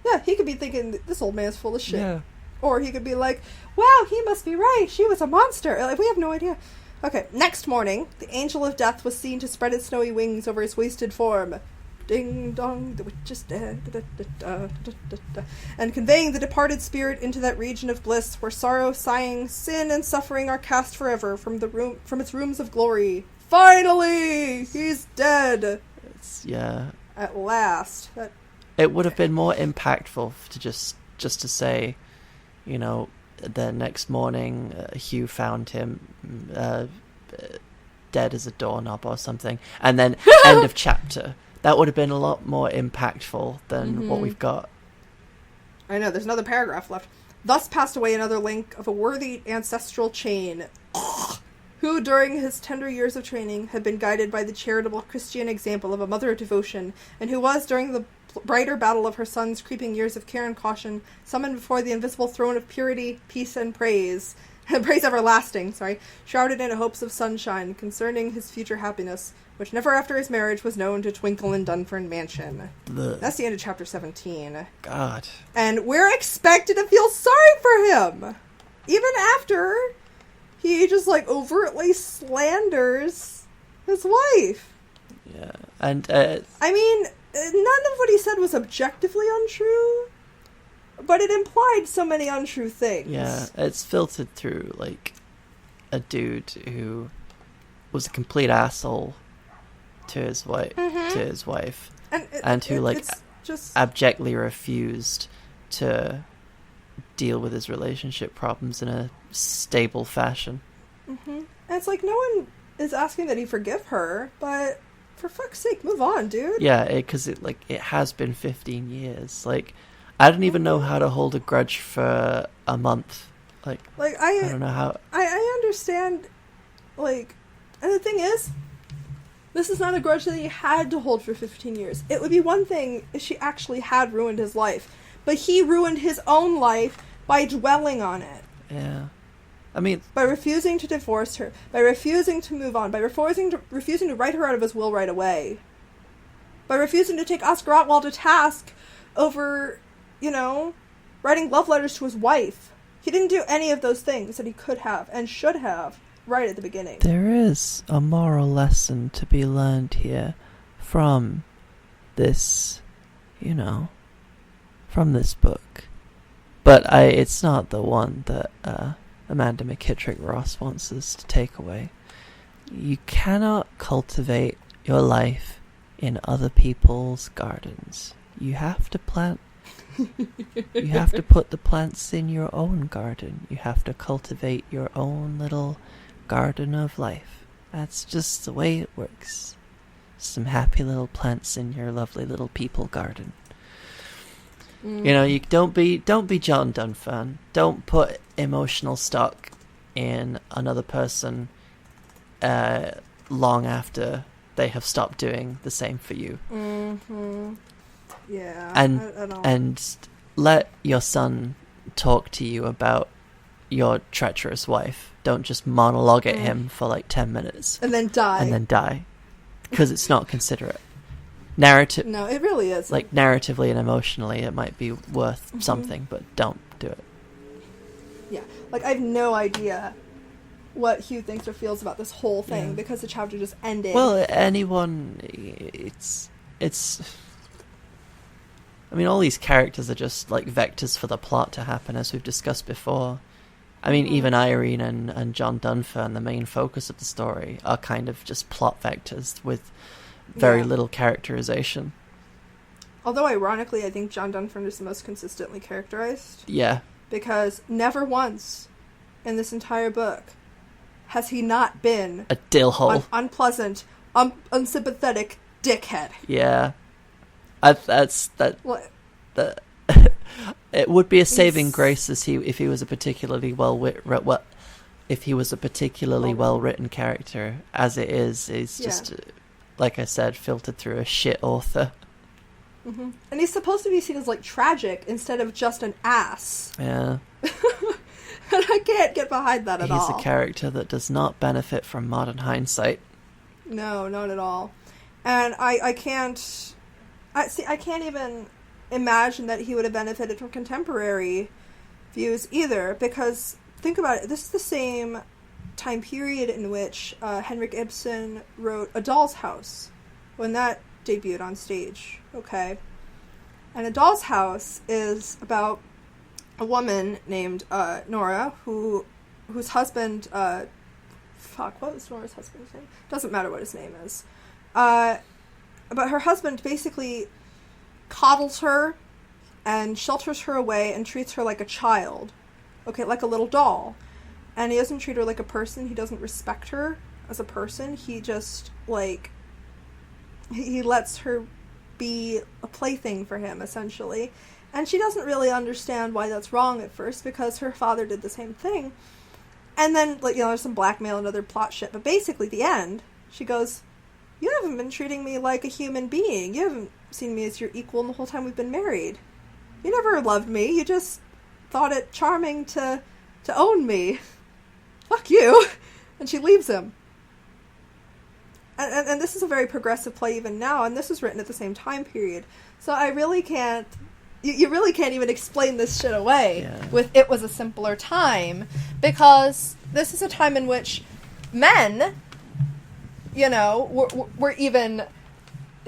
Yeah, he could be thinking, this old man's full of shit. Yeah. Or he could be like, wow, he must be right, she was a monster. Like, we have no idea. Okay, next morning, the angel of death was seen to spread its snowy wings over his wasted form. Ding dong, the witch is dead, da, da, da, da, da, da, and conveying the departed spirit into that region of bliss where sorrow, sighing, sin, and suffering are cast forever from its rooms of glory. Finally, he's dead. Yeah. At last. It would have been more impactful to just to say, you know, the next morning Hugh found him dead as a doorknob or something, and then end of chapter. That would have been a lot more impactful than what we've got. I know, there's another paragraph left. Thus passed away another link of a worthy ancestral chain, who during his tender years of training had been guided by the charitable Christian example of a mother of devotion, and who was, during the brighter battle of her son's creeping years of care and caution, summoned before the invisible throne of purity, peace, and praise, praise everlasting, shrouded in hopes of sunshine concerning his future happiness, which never after his marriage was known to twinkle in Dunfern Mansion. Ugh. That's the end of chapter 17. God. And we're expected to feel sorry for him! Even after he just, like, overtly slanders his wife. Yeah, and... I mean, none of what he said was objectively untrue, but it implied so many untrue things. Yeah, it's filtered through, like, a dude who was a complete asshole to his wife, and who like just abjectly refused to deal with his relationship problems in a stable fashion. And it's like, no one is asking that he forgive her, but for fuck's sake, move on, dude. Yeah, because it has been 15 years. Like, I didn't even know how to hold a grudge for a month. Like I don't know how. I understand, like, and the thing is, this is not a grudge that he had to hold for 15 years. It would be one thing if she actually had ruined his life. But he ruined his own life by dwelling on it. Yeah. I mean... By refusing to divorce her. By refusing to move on. By refusing to write her out of his will right away. By refusing to take Oscar Otwell to task over, you know, writing love letters to his wife. He didn't do any of those things that he could have and should have right at the beginning. There is a moral lesson to be learned here from this, you know, from this book. But it's not the one that Amanda McKittrick Ross wants us to take away. You cannot cultivate your life in other people's gardens. You have to plant. You have to put the plants in your own garden. You have to cultivate your own little garden of life. That's just the way it works. Some happy little plants in your lovely little people garden. You know, you don't be John Dunfern. Don't put emotional stock in another person long after they have stopped doing the same for you. Yeah. And let your son talk to you about your treacherous wife. Don't just monologue at him for like 10 minutes. And then die. Because it's not considerate. narrative. No, it really is. Like, narratively and emotionally, it might be worth Mhm. something, but don't do it. Yeah. Like, I have no idea what Hugh thinks or feels about this whole thing Yeah. because the chapter just ended. Well, anyone, it's. I mean, all these characters are just like vectors for the plot to happen, as we've discussed before. I mean, even Irene and John Dunfern, the main focus of the story, are kind of just plot vectors with very little characterization. Although, ironically, I think John Dunfern is the most consistently characterized. Yeah. Because never once in this entire book has he not been A dill hole. Unpleasant, unsympathetic dickhead. Yeah. That's that. What? It would be a saving grace if he was a particularly well written character. As it is, he's just, like I said, filtered through a shit author. Mm-hmm. And he's supposed to be seen as like tragic instead of just an ass. Yeah. And I can't get behind that at all. He's a character that does not benefit from modern hindsight. No, not at all. And I can't even imagine that he would have benefited from contemporary views either, because think about it, this is the same time period in which Henrik Ibsen wrote A Doll's House, when that debuted on stage, okay? And A Doll's House is about a woman named Nora, whose husband, what was Nora's husband's name? Doesn't matter what his name is. But her husband basically coddles her and shelters her away and treats her like a child. Okay, like a little doll. And he doesn't treat her like a person. He doesn't respect her as a person. He just, like, he lets her be a plaything for him, essentially. And she doesn't really understand why that's wrong at first, because her father did the same thing. And then, like, there's some blackmail and other plot shit. But basically, at the end, she goes, "You haven't been treating me like a human being. You haven't seen me as your equal in the whole time we've been married. You never loved me. You just thought it charming to own me. Fuck you." And she leaves him. And this is a very progressive play even now, and this was written at the same time period. So I really can't... You really can't even explain this shit away with "it was a simpler time," because this is a time in which men, we're even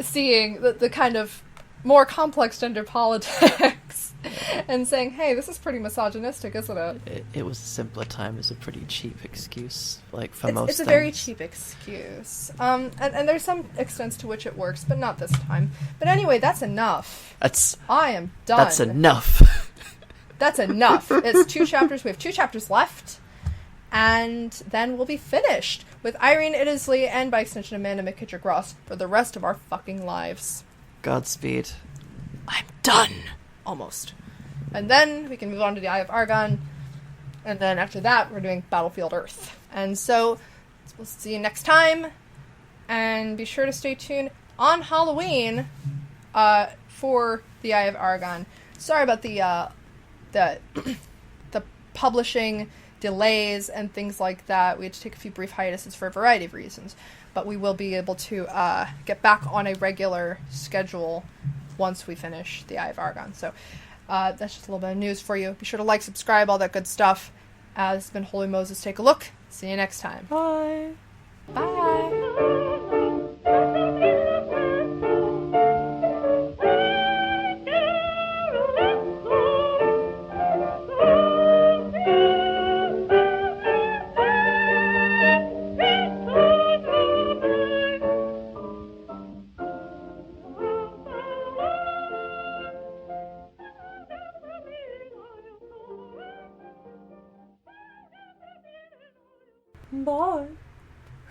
seeing the kind of more complex gender politics and saying, hey, this is pretty misogynistic, isn't it? It was a simpler time is a pretty cheap excuse, like, for most It's a things. very cheap excuse. And there's some extents to which it works, but not this time. But anyway, that's enough. I am done. That's enough. That's enough. It's 2 chapters. We have 2 chapters left. And then we'll be finished with Irene Iddesleigh and, by extension, Amanda McKittrick Ross for the rest of our fucking lives. Godspeed. I'm done. Almost. And then we can move on to the Eye of Argon. And then after that, we're doing Battlefield Earth. And so we'll see you next time. And be sure to stay tuned on Halloween for the Eye of Argon. Sorry about the publishing delays and things like that. We had to take a few brief hiatuses for a variety of reasons. But we will be able to get back on a regular schedule once we finish the Eye of Argon. So that's just a little bit of news for you. Be sure to like, subscribe, all that good stuff. This has been Holy Moses. Take a look. See you next time. Bye. Bye. Bye.